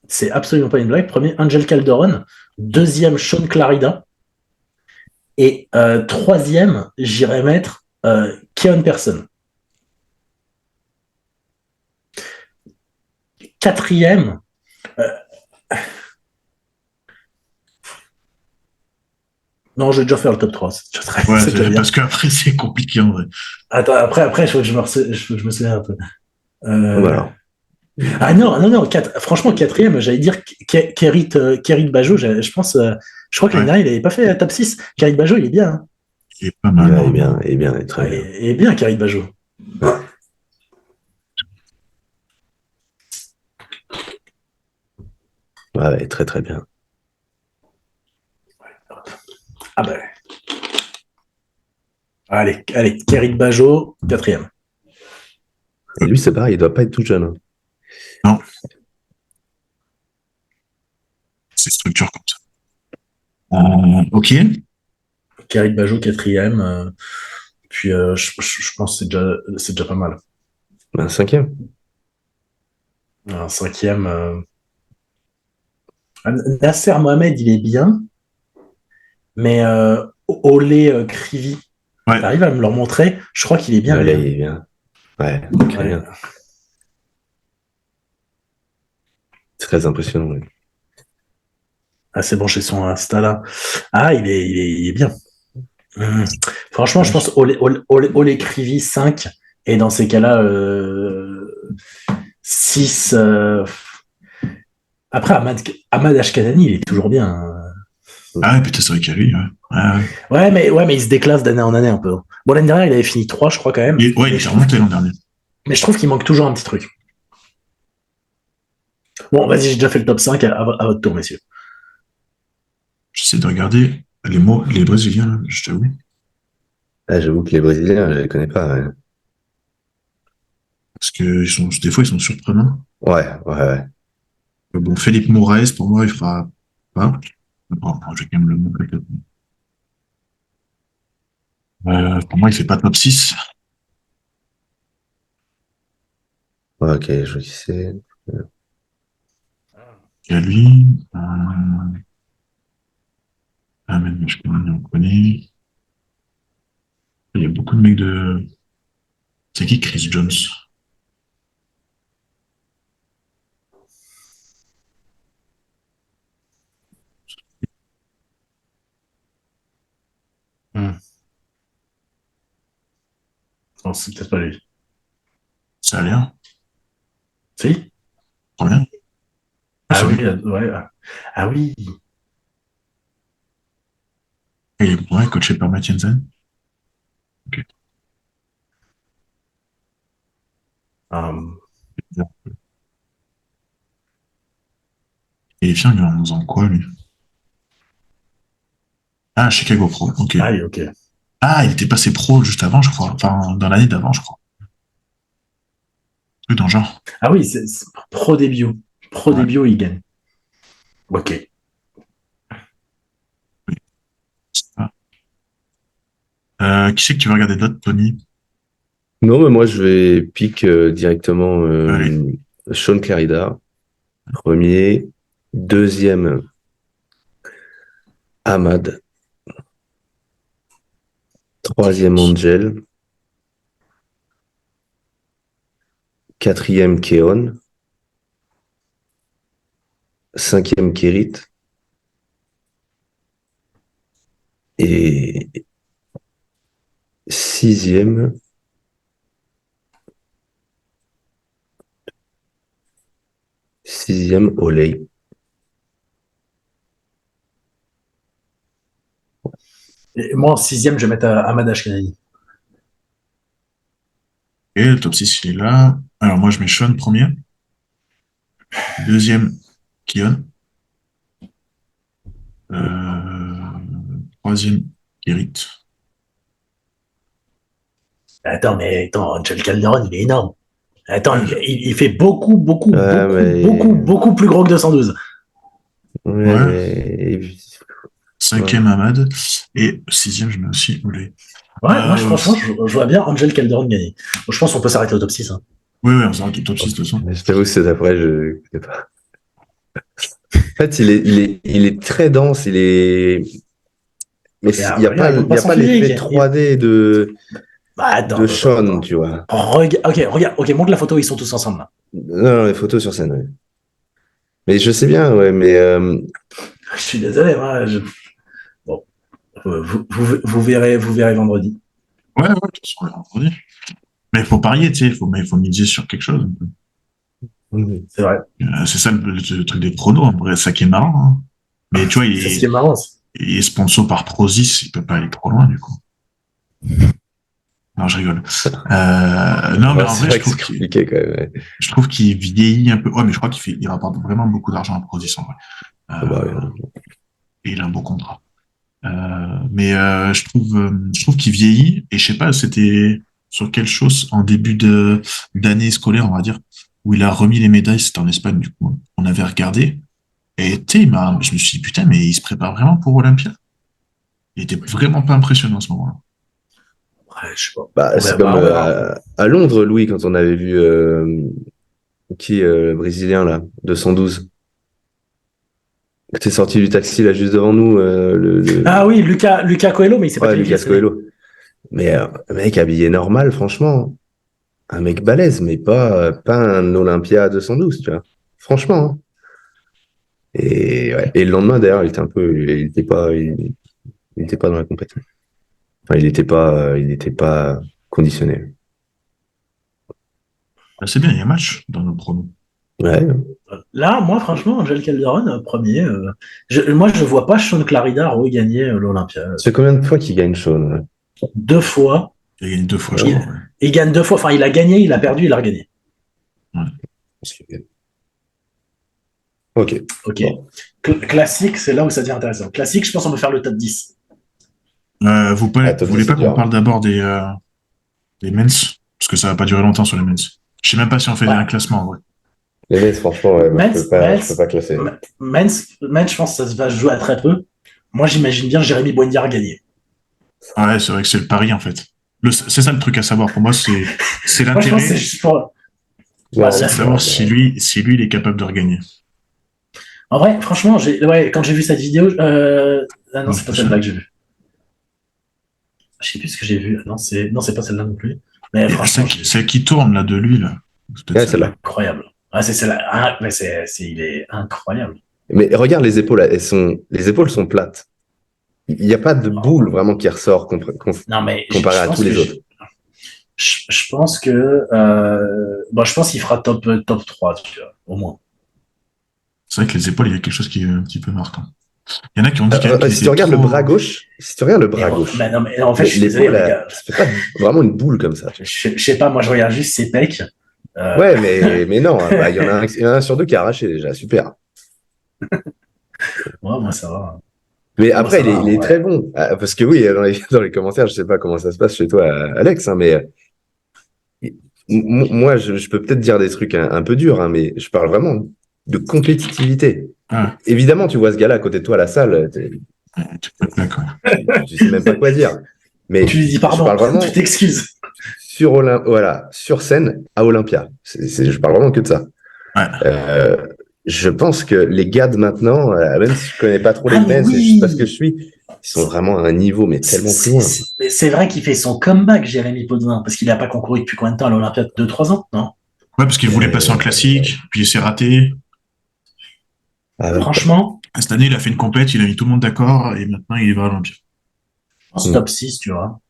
C'est absolument pas une blague. Premier, Angel Calderon. Deuxième, Sean Clarida. Et troisième, j'irais mettre Keon Person. Quatrième, non, je vais déjà faire le top 3. Ouais, parce qu'après, c'est compliqué en vrai. Attends, après, il faut que je me souvienne un peu. Voilà. Ah non, franchement, quatrième, j'allais dire Kerit Bajo, je pense, je crois que l'année dernière, il n'avait pas fait top 6. Kerit Bajo, il est bien. Hein. Il est pas mal. Il est bien, il est très bien. Il est bien, Kerit Bajo. Ouais, très très bien. Ah ben. Allez, Kerit Bajo, quatrième. Et lui, c'est pareil, il doit pas être tout jeune. Hein. Non. C'est structure comme ça. Ok. Kerit Bajo, quatrième. Puis je pense que c'est déjà pas mal. Un cinquième. Un cinquième. Nasser Mohamed, il est bien, mais Olé Krivi, Ouais. t'arrives à me le montrer? Je crois qu'il est bien. Là, Lui. il est bien. Ouais, très bien. Très impressionnant. Ouais. Ah, c'est bon, j'ai son Insta là. Ah, il est bien. Franchement, je pense Olé Krivi 5, et dans ces cas-là, 6. Après, Ahmad Ashkanani, il est toujours bien. Hein. Ah ouais, putain, c'est vrai qu'il y a lui, ouais. Ouais, mais il se déclasse d'année en année un peu. Bon, l'année dernière, il avait fini 3, je crois, quand même. Ouais, il était remonté l'an dernier. Mais je trouve qu'il manque toujours un petit truc. Bon, vas-y, j'ai déjà fait le top 5, à votre tour, messieurs. J'essaie de regarder les Brésiliens, là, je t'avoue. Ah, j'avoue que les Brésiliens, je les connais pas. Ouais, Parce que des fois, ils sont surprenants. ouais. Bon, Felipe Moraes, pour moi, il fera pas. Bon, je vais quand même le montrer. Pour moi, il fait pas top 6. Ouais, ok, je vois qui c'est. Il y a lui. Même, on connaît. Il y a beaucoup de mecs de. C'est qui Chris Jones? Non, c'est peut-être pas lui. Ça a l'air. Si? Trop bien. Ah oui, ouais. Ah oui. Il est ouais, coaché par Matt Jensen. Ok. Et il est en faisant quoi, lui? Ah, Chicago Pro, ok. Ah oui, ok. Ah, il était passé pro juste avant, je crois. Enfin, dans l'année d'avant, je crois. Truc dans le genre. Ah oui, c'est pro début. Pro Ouais. début, il gagne. Ok. Qui c'est que tu vas regarder d'autres, Tony? Non, mais moi, je vais pick directement Allez. Sean Clarida. Premier. Deuxième, Ahmad. Troisième, Angel. Quatrième, Keon. Cinquième, Kerit. Et sixième, Olay. Et moi, en sixième, je vais mettre Ahmad Ashkanani. Et le top 6, il est là. Alors, moi, je mets Sean premier. Deuxième, Kion. Troisième, Kerit. Attends, Angel Calderon, il est énorme. Attends, il fait beaucoup Mais... plus gros que 212. Ouais, Ouais. mais... Cinquième, Ahmad. Et sixième, je mets aussi Olay. Ouais, moi, franchement, je vois bien Angel Calderon gagner. Je pense qu'on peut s'arrêter au top 6. Hein. Oui, on s'arrête au top 6 de toute façon. Je t'avoue, c'est après, je sais pas. En fait, il est très dense, il est... Mais il n'y a pas, l'effet 3D de Sean, tu vois. Ok, montre la photo, ils sont tous ensemble là. Non, les photos sur scène, ouais. Mais je sais bien, ouais, mais... Je suis désolé, moi, bon, vous verrez vendredi. Ouais, de toute façon, vendredi. Mais il faut parier, tu sais, il faut miser sur quelque chose. C'est vrai. C'est ça le truc des pronos, en vrai, c'est ça qui est marrant. Hein. Mais tu vois, c'est ce qui est marrant. Il est sponsor par Prozis, il peut pas aller trop loin, du coup. Non, je rigole. Non, mais en vrai, je trouve qu'il vieillit un peu. Ouais, mais je crois il rapporte vraiment beaucoup d'argent à Prozis, en vrai. Et il a un beau contrat. Mais je trouve qu'il vieillit, et je sais pas, c'était sur quelle chose en début d'année scolaire, on va dire, où il a remis les médailles, c'était en Espagne, du coup. On avait regardé, et tu sais, je me suis dit, putain, mais il se prépare vraiment pour Olympia. Il était vraiment pas impressionnant à ce moment-là. je sais pas. Bah, c'est comme à Londres, Louis, quand on avait vu le Brésilien là, 212. T'es sorti du taxi là juste devant nous. Ah oui, Lucas Coelho, mais il s'est pas qualifié. Lucas Coelho. Mais un mec habillé normal, franchement. Un mec balèze, mais pas un Olympia 212, tu vois. Franchement. Hein. Et le lendemain, d'ailleurs, il était pas dans la compétition. Enfin, il était pas conditionné. C'est bien, il y a un match dans nos pronos. Ouais. Là, moi, franchement, Angel Calderon, premier. Moi, je vois pas Sean Clarida regagner l'Olympia. C'est combien de fois qu'il gagne Sean? 2 fois. Il a gagné 2 fois, je crois. Ouais. Il gagne 2 fois. Enfin, il a gagné, il a perdu, il a regagné. Ouais. Ok. Bon. Classique, c'est là où ça devient intéressant. Classique, je pense qu'on peut faire le top 10. Vous voulez pas qu'on parle d'abord des men's? Parce que ça va pas durer longtemps sur les men's. Je sais même pas si on fait un classement en vrai. Les men's, franchement, je peux pas classer. Men's, je pense que ça va se jouer à très peu. Moi, j'imagine bien Jérémy Boindiard gagner. Ouais, c'est vrai que c'est le pari en fait. C'est ça le truc à savoir. Pour moi, c'est l'intérêt. Moi, je pense que c'est juste pour... c'est de savoir si lui, il est capable de regagner. En vrai, franchement, quand j'ai vu cette vidéo... non, c'est pas celle-là que j'ai vue. Je sais plus ce que j'ai vu. Non, c'est pas celle-là non plus. Mais franchement, celle qui tourne là de lui là. Ouais, celle-là. Incroyable. Ah, c'est celle-là. Ah, mais il est incroyable. Mais regarde les épaules, les épaules sont plates. Il n'y a pas de boule vraiment qui ressort comparé à tous les autres. Je pense que je pense qu'il fera top 3, tu vois, au moins. C'est vrai que les épaules, il y a quelque chose qui est un petit peu marquant. Il y en a qui ont dit si tu regardes le bras gauche, mais non, mais en fait, je suis désolé, les gars. Ça fait pas vraiment une boule comme ça. Je sais pas, moi je regarde juste ses pecs. Ouais, mais non, il y en a un sur 2 qui a arraché déjà, super. Moi ça va. Mais après, il est très bon. Parce que oui, dans les commentaires, je sais pas comment ça se passe chez toi, Alex, hein, mais moi, je peux peut-être dire des trucs un peu durs, hein, mais je parle vraiment de compétitivité. Ah. Évidemment, tu vois ce gars-là à côté de toi à la salle. Tu sais même pas quoi dire. Mais tu lui dis pardon, je parle vraiment tu t'excuses. Sur scène à Olympia. Je parle vraiment que de ça. Ouais. Je pense que les gars de maintenant, même si je connais pas trop les men's, c'est juste parce que je suis, ils sont vraiment à un niveau mais tellement plus loin. C'est vrai qu'il fait son comeback, Jérémy Potvin, parce qu'il n'a pas concouru depuis combien de temps à l'Olympia? 2-3 ans, non? Ouais, parce qu'il voulait passer en classique, puis il s'est raté. Franchement. Cette année, il a fait une compète, il a mis tout le monde d'accord, et maintenant il va à l'Olympia. Top 6, tu vois.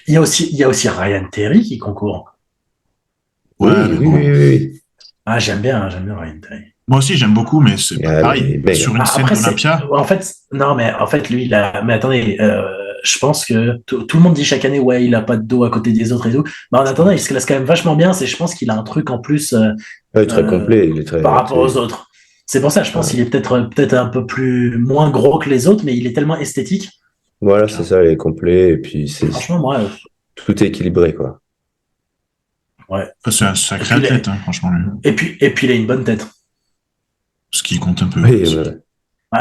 Il y a aussi Ryan Terry qui concourt. Oui. Ah, j'aime bien Ryan Terry. Moi aussi, j'aime beaucoup, mais c'est pas pareil. Sur une scène d'Olympia. En fait, lui, mais attendez, je pense que tout le monde dit chaque année, ouais, il a pas de dos à côté des autres et tout. Mais en attendant, il se classe quand même vachement bien. Je pense qu'il a un truc en plus. Très complet. Il est très, par rapport aux autres. C'est pour ça, je pense qu'il est peut-être un peu moins gros que les autres, mais il est tellement esthétique. Voilà, c'est ça, il est complet. Et puis, franchement, moi. Tout est équilibré, quoi. Ouais. C'est un sacré athlète, franchement. Et puis, il a une bonne tête. Ce qui compte un peu. Oui,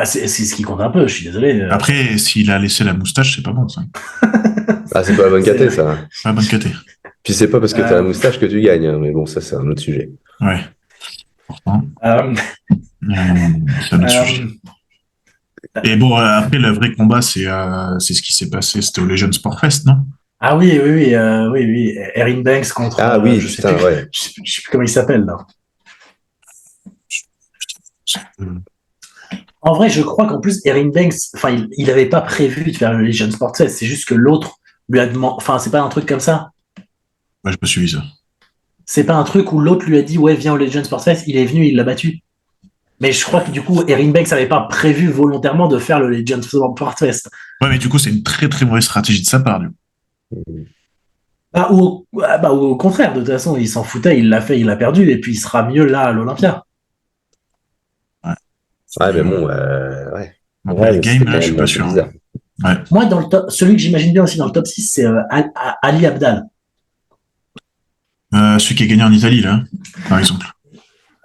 c'est ce qui compte un peu, je suis désolé. Après, s'il a laissé la moustache, c'est pas bon, ça. C'est pas la bonne caté, ça. Pas la bonne caté. Puis c'est pas parce que t'as la moustache que tu gagnes, hein, mais bon, ça, c'est un autre sujet. Ouais. Pourtant. C'est un autre sujet. Et bon, après, le vrai combat, c'est ce qui s'est passé. C'était au Legion Sport Fest, non? Ah oui. Erin Banks contre. Ah oui, putain, ouais. Je sais plus comment il s'appelle, là. En vrai, je crois qu'en plus, Erin Banks, il n'avait pas prévu de faire le Legion Sport Fest. C'est juste que l'autre lui a demandé. Enfin, c'est pas un truc comme ça. Ouais, je me suis vu ça. C'est pas un truc où l'autre lui a dit, ouais, viens au Legion Sport Fest. Il est venu, il l'a battu. Mais je crois que du coup, Erin Banks n'avait pas prévu volontairement de faire le Legion Sport Fest. Ouais, mais du coup, c'est une très très mauvaise stratégie de sa part, lui. Ou au contraire, de toute façon, il s'en foutait, il l'a fait, il a perdu, et puis il sera mieux là à l'Olympia. Ouais, mais bon, ouais. Le game, là, je suis pas sûr. Ouais. Moi, dans le top, celui que j'imagine bien aussi dans le top 6, c'est Ali Abdal. Celui qui a gagné en Italie, là, par exemple.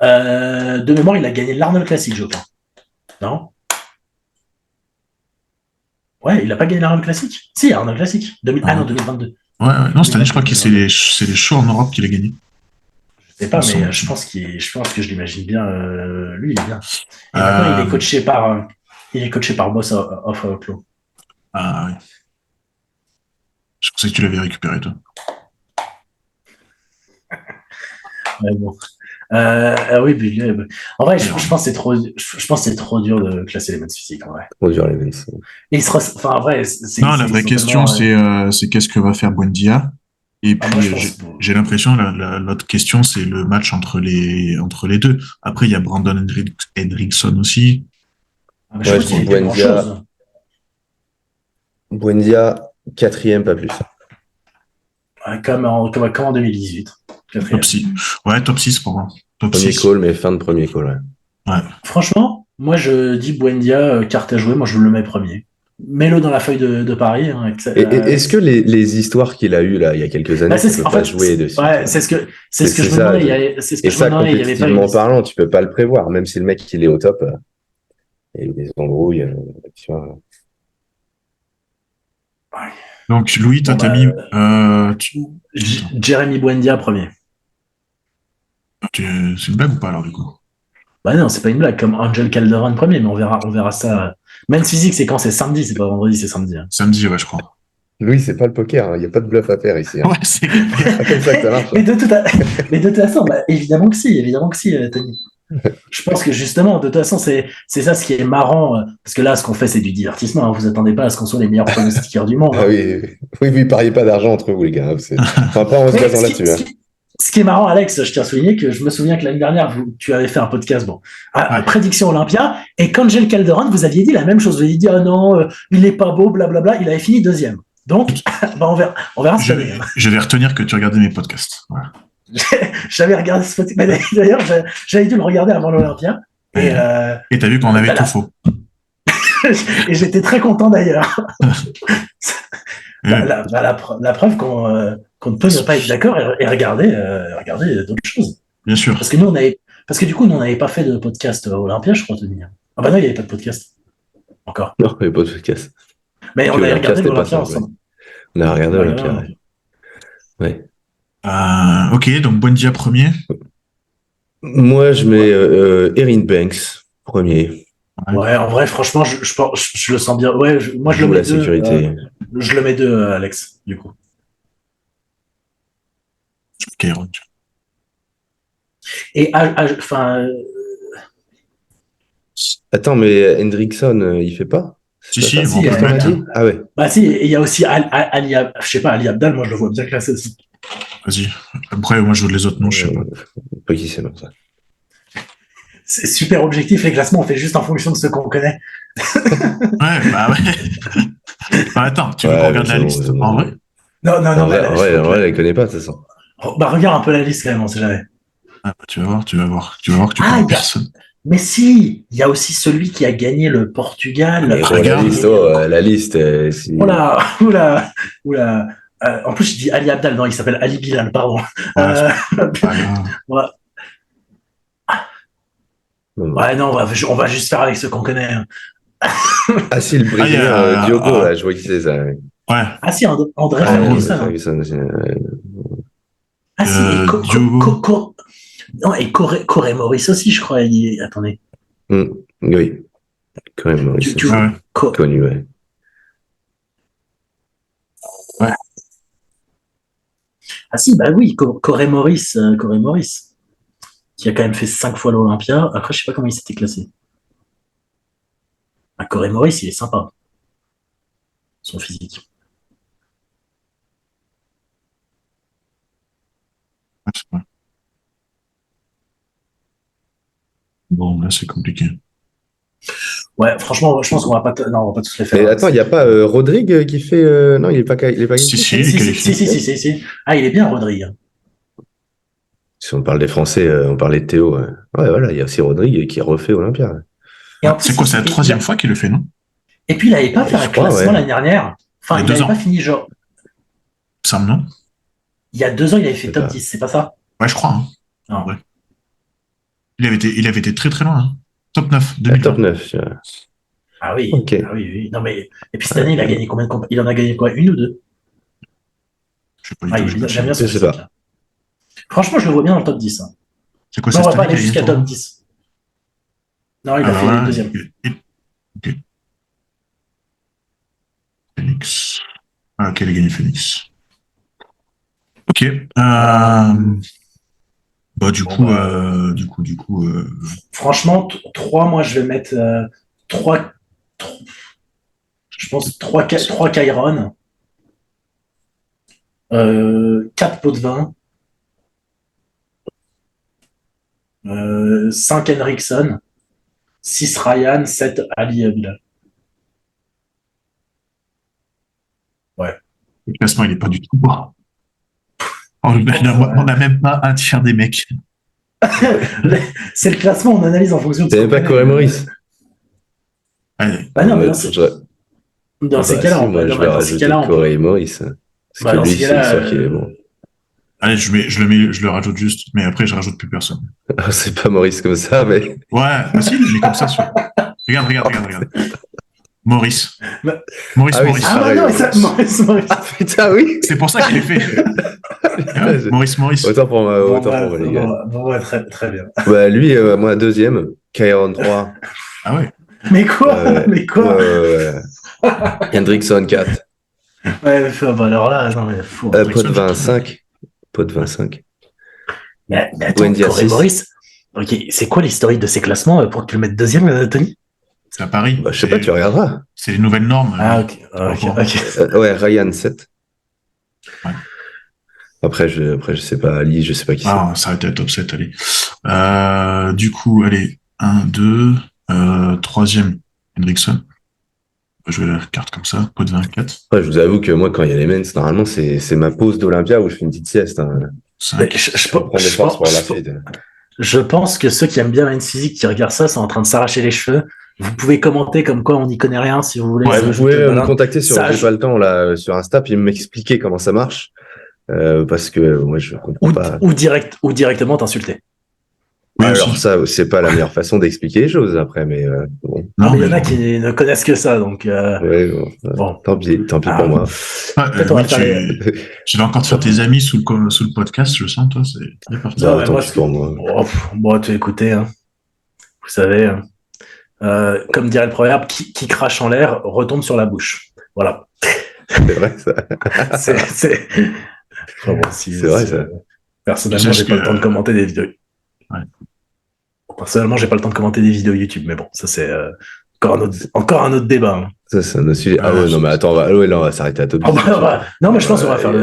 De mémoire, il a gagné l'Arnold Classic, je crois. Non? Ouais, il a pas gagné l'Arnold Classic. Si, Arnold Classic. Ah non, 2022. Ouais. Non, cette année, je crois que c'est les shows en Europe qu'il a gagné. Je sais pas, mais je pense que je l'imagine bien. Lui, il est bien. Et maintenant, il est coaché par Boss of Outlaw. Ah oui. Je pensais que tu l'avais récupéré, toi. Ouais, bon. Oui, mais en vrai, je pense que c'est trop dur de classer les men's physiques, en vrai. Trop dur, les men's. Et en vrai, non, la vraie question, c'est qu'est-ce que va faire Buendia? Et puis, j'ai l'impression, l'autre question, c'est le match entre les deux. Après, il y a Brandon Hendrickson aussi. Je dis Buendia, 4e, pas plus. Comme en 2018. Top 6. Ouais, top 6 pour moi. Top premier 6. call, mais fin de premier call, ouais. Franchement, moi, je dis Buendia, carte à jouer, moi, je le mets premier. Mets-le dans la feuille de Paris. Hein, est-ce que les histoires qu'il a eues là il y a quelques années, tu peux pas jouer dessus? Ouais, c'est ce que je me demandais. Et ça, compétitivement parlant, tu peux pas le prévoir, même si le mec il est au top. Il y a des embrouilles. Tu vois. Donc Louis, toi t'as mis Jérémy Buendia premier. C'est une blague ou pas alors du coup? Bah non, c'est pas une blague, comme Angel Calderon premier, mais on verra ça. Men's physique, c'est quand? C'est samedi, c'est pas vendredi, c'est samedi. Hein. Samedi, ouais, je crois. Louis, c'est pas le poker, il n'y a pas de bluff à faire ici. Hein. Ouais, c'est pas comme ça que ça marche. mais de toute façon, évidemment que si, Tony. Je pense que justement, de toute façon, c'est ça ce qui est marrant, parce que là, ce qu'on fait, c'est du divertissement. Hein. Vous attendez pas à ce qu'on soit les meilleurs pronostiqueurs du monde. Hein. Ah oui, pariez pas d'argent entre vous, les gars. Enfin, pas en se basant là-dessus. Hein. Ce qui est marrant, Alex, je tiens à souligner que je me souviens que l'année dernière, tu avais fait un podcast, prédiction Olympia, et qu'Angel Calderon, vous aviez dit la même chose. Vous aviez dit, oh non, il est pas beau, blablabla. Il avait fini 2e. Donc, on verra ce que je vais retenir que tu regardais mes podcasts. Voilà. J'avais regardé ce podcast. D'ailleurs, j'avais dû le regarder avant l'Olympia. Et t'as vu qu'on avait tout faux. Et j'étais très content d'ailleurs. La preuve qu'on peut ne pas être d'accord et regarder d'autres choses. Bien sûr. Parce que du coup, nous, on n'avait pas fait de podcast Olympia, je crois, Tony. Ah bah non, il n'y avait pas de podcast. Encore. Non, il n'y avait pas de podcast. Mais on avait regardé l'Olympia ensemble. On a regardé l'Olympia, ouais. Ok, donc Buendia premier. Moi, je mets Erin Banks premier. Ouais, en vrai, franchement, je le sens bien. Ouais, moi, je le mets 2. Sécurité. Je le mets 2, Alex, du coup. Kairon. Et, enfin. Attends, mais Hendrickson, il fait pas? Si, on peut le mettre. Ah ouais. Bah si, et il y a aussi Ali Abdal, moi je le vois bien classé aussi. Vas-y. Après, moi je veux les autres noms, je sais pas. Pas qui c'est, non, ça. C'est super objectif, les classements, on fait juste en fonction de ce qu'on connaît. Ouais, bah ouais. Attends, tu veux qu'on regarde la liste en vrai? Non. En vrai, elle ne connaît pas, de toute façon. Bah regarde un peu la liste quand même, on sait jamais. Ah, bah, tu vas voir que tu connais personne. Mais si, il y a aussi celui qui a gagné le Portugal. La liste. Oula. En plus, je dis Ali Abdal, non, il s'appelle Ali Bilal, pardon. Ouais, non, on va juste faire avec ceux qu'on connaît. Ah si, le Brésilien Diogo, là, je vois qui c'est ça. Ouais. Ah si, André Ferguson. Ah si, Diogo. Non, et Corey Maurice aussi, je crois. Attendez. Oui. Corey Maurice. Connu, ouais. Ouais. Ah si, bah oui, Corey Maurice, qui a quand même fait 5 fois l'Olympia. Après, je sais pas comment il s'était classé. Ah, Corey Maurice, il est sympa. Son physique. Ouais. Bon, là, c'est compliqué. Ouais, franchement, je pense qu'on va pas tous les faire. Mais attends, il n'y a pas Rodrigue qui fait. Non, il n'est pas qualifié. Si. Ah, il est bien, Rodrigue. Si on parle des Français, on parlait de Théo. Ouais, voilà, il y a aussi Rodrigue qui refait Olympia. C'est quoi, c'est la 3e fois qu'il le fait, non? Et puis, il n'avait pas fait un classement l'année dernière. Enfin, il n'avait pas fini, genre. Ça me non? Il y a 2 ans, il avait fait top 10, c'est pas ça? Ouais, je crois. Hein. Non. Ouais. Il avait été très très loin. Hein. Top 9, 2020. Top 9, tu vois. Ah oui, Ok. ah oui, oui. Non, mais... Et puis cette année, il a gagné combien de Il en a gagné quoi? Une ou deux? Je sais pas du Ah, tout, il j'ai est pas bien, suivi. ce Je sais physique, pas. là. Franchement, je le vois bien dans le top 10. Hein. C'est quoi Mais on cette va pas année aller qui a jusqu'à gagné le top tournoi? 10. Non, il a Alors fait là, deuxième. ok. Phoenix. Ah, ok, il a gagné Phoenix. Ok. Bah, du Bon, coup, bah, franchement, 3, moi, je vais mettre 3, je pense 3 Chiron, 4 pots de vin, 5 Henriksen, 6 Ryan, 7 Ali Bilal. Ouais. le classement, il est pas du tout bon. On n'a même pas un tiers des mecs. C'est le classement, on analyse en fonction de ce T'avais qu'on pas connaît. Corey Maurice? Allez. Bah non, mais Ah dans ces bah cas-là, si, moi je vais dans ces rajouter cas-là, on peut. Corey Maurice. Parce Bah, que dans lui, ces c'est cas-là, sûr qu'il est bon. Allez, je le rajoute juste, mais après, je rajoute plus personne. Ah, c'est pas Maurice comme ça, mais. Ouais, bah si, mais comme ça, regarde. Maurice. Bah- Maurice. Ah oui, c'est Ah ouais, pareil, non, ouais. ça, Maurice. Ah putain, oui! C'est pour ça qu'il est fait. Maurice. Autant pour moi, Bon, autant pour moi, les gars. bon, très, très bien. Bah, lui, moi, deuxième. Chiron 3. Ah ouais. Mais quoi? Mais quoi? Ouais. Hendrickson 4. Ouais, bah alors là, non, mais fou. Pot de 25. Pot de 25. Mais attends, Wendy à Corey 6. Maurice, ok, c'est quoi l'historique de ces classements pour que tu le mettes deuxième, Tony? C'est à Paris. Bah, je sais pas, tu regarderas. C'est les nouvelles normes. Ah, ok. Ouais, Ryan 7. Ouais. Après, je sais pas, Ali, je sais pas qui c'est. Ah, ça a été à top 7, allez. Du coup, allez, 1, 2, troisième, Hendrickson. On va jouer la carte comme ça, pot de 24. Ouais, je vous avoue que moi, quand il y a les mens, normalement, c'est ma pause d'Olympia où je fais une petite sieste. Hein. Je pense que ceux qui aiment bien Men's Physique, qui regardent ça, sont en train de s'arracher les cheveux. Vous pouvez commenter comme quoi on n'y connaît rien si vous voulez. Ouais, vous pouvez me contacter sur J'ai pas le temps là sur Insta puis m'expliquer comment ça marche parce que moi je comprends pas. Ou directement t'insulter. Oui, alors ça c'est pas la meilleure façon d'expliquer les choses après mais bon. Non, mais il y en a qui ne connaissent que ça donc. Ouais, bon. Tant pis pour moi. Tu vas encore te faire tes amis sous le podcast, je sens toi c'est parti. Non, tant pis pour moi. Bon, tu écoutez, hein. Vous savez. Hein. Comme dirait le proverbe, qui crache en l'air retombe sur la bouche. Voilà. C'est vrai ça. c'est vrai ça. Personnellement, j'ai pas le temps de commenter des vidéos. Ouais. Personnellement, j'ai pas le temps de commenter des vidéos YouTube, mais bon, ça c'est encore un autre débat. Hein. Ça c'est un autre sujet. Ah ouais, non mais attends, on va s'arrêter à top 10. Non, mais je pense qu'on va faire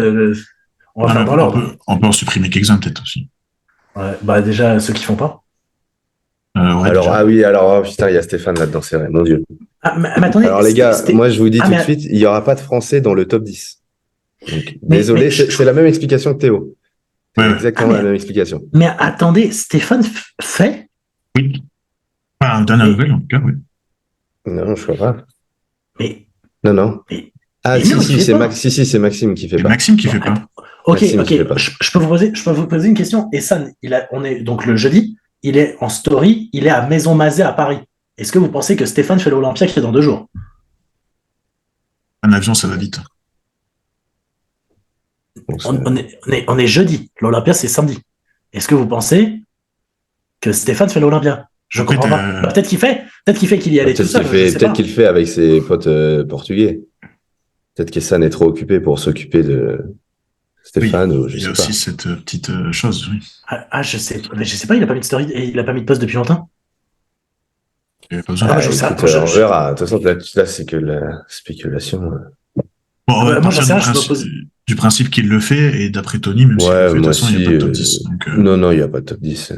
on va faire dans l'ordre. On peut en supprimer quelques-uns peut-être aussi. Ouais, bah déjà ceux qui font pas. Alors, putain, il y a Stéphane là-dedans, c'est vrai, mon Dieu. Mais attendez. Alors, les gars, moi, je vous dis tout de suite, il n'y aura pas de Français dans le top 10. Donc, désolé, c'est la même explication que Théo. C'est exactement la même explication. Mais attendez, Stéphane fait? Oui. Enfin, dernière nouvelle, en tout cas, oui. Non, je crois pas. Mais. Non. Si, c'est Maxime qui fait pas. Maxime qui fait pas. Ok. Je peux vous poser une question. Essan, on est donc le jeudi. Il est en story, il est à Maison Mazet à Paris. Est-ce que vous pensez que Stéphane fait l'Olympia qui est dans 2 jours? Un avion, ça va vite. On est jeudi. L'Olympia, c'est samedi. Est-ce que vous pensez que Stéphane fait l'Olympia? Je comprends pas. Peut-être qu'il fait qu'il y allait tout seul. Peut-être qu'il fait avec ses potes portugais. Peut-être qu'Essan est trop occupé pour s'occuper de Stéphane, oui, il y a aussi cette petite chose, oui. Je sais pas, il a pas mis de story et il a pas mis de post depuis longtemps. Il n'y a pas besoin. On verra. De toute façon, là, c'est que la spéculation. Bon, moi, du principe qu'il le fait, et d'après Tony, même s'il le fait, de toute façon, il n'y a pas de top 10. Donc, Non, il n'y a pas de top 10.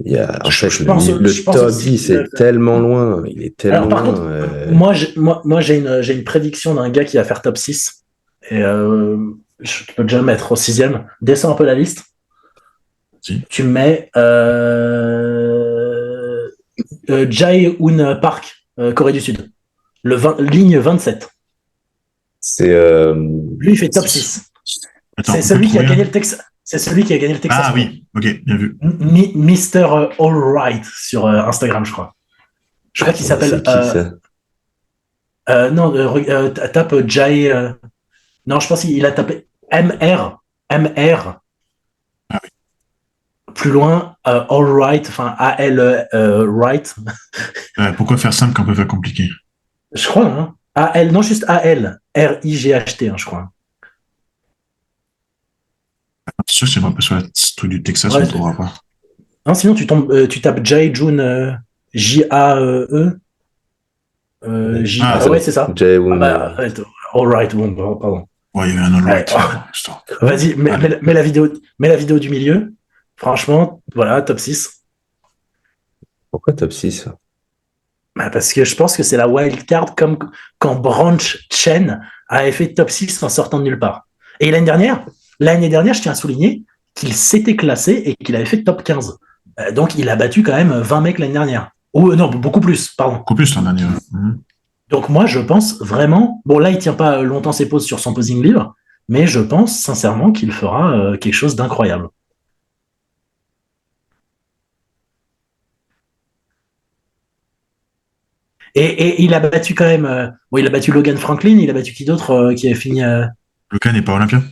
Le top 10 est tellement loin. Il est tellement loin. Par contre, moi j'ai une prédiction d'un gars qui va faire top 6. Et je peux déjà le mettre au 6e. Descends un peu la liste. Si. Tu mets Jae-hoon Park, Corée du Sud. Ligne 27. Lui, il fait top 6. Attends, c'est celui qui a gagné le Texas. C'est celui qui a gagné le Texas. Ah oui, ok, bien vu. Mr. Allright sur Instagram, je crois. Je crois qu'il s'appelle. Non, tape Jai. Non, je pense qu'il a tapé MR. MR. Ah oui. Plus loin, All Right, enfin AL Right. Pourquoi faire simple quand on peut faire compliqué? Je crois, hein. AL, non, juste AL. RIGHT, hein, je crois. C'est sûr que c'est pas sur le truc du Texas, Ouais, on ne trouvera pas. non, sinon, tu tapes Jae Jun J-A-E. ça Ouais, doit c'est ça. être Jaewoon, All Right, bon, pardon. Ouais, il y avait un all right. Vas-y, mets la vidéo du milieu. Franchement, voilà, top 6. Pourquoi top 6? Bah, parce que je pense que c'est la wildcard comme quand Branch Chen avait fait top 6 en sortant de nulle part. Et l'année dernière, je tiens à souligner qu'il s'était classé et qu'il avait fait top 15. Donc il a battu quand même 20 mecs l'année dernière. Ou non, beaucoup plus, pardon. Beaucoup plus l'année dernière. Donc moi, je pense vraiment... Bon, là, il tient pas longtemps ses pauses sur son posing libre, mais je pense sincèrement qu'il fera quelque chose d'incroyable. Et il a battu quand même... il a battu Logan Franklin, il a battu qui d'autre qui avait fini... Lucas n'est pas olympien?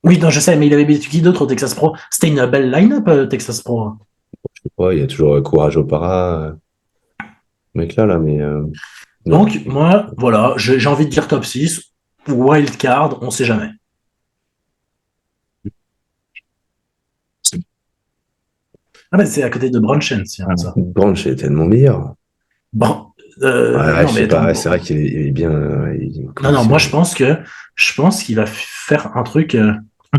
Oui, non, je sais, mais il avait battu qui d'autre au Texas Pro? C'était une belle line-up, Texas Pro. Je sais pas, il y a toujours Courage au para, mec là, mais. Donc, moi, voilà, j'ai envie de dire top 6. Wildcard, on sait jamais. Ah, mais c'est à côté de Brunchen, c'est ça. Branch est tellement meilleur. Bon. Ouais, je sais pas, c'est vrai qu'il est bien. Non, moi, je pense qu'il va faire un truc.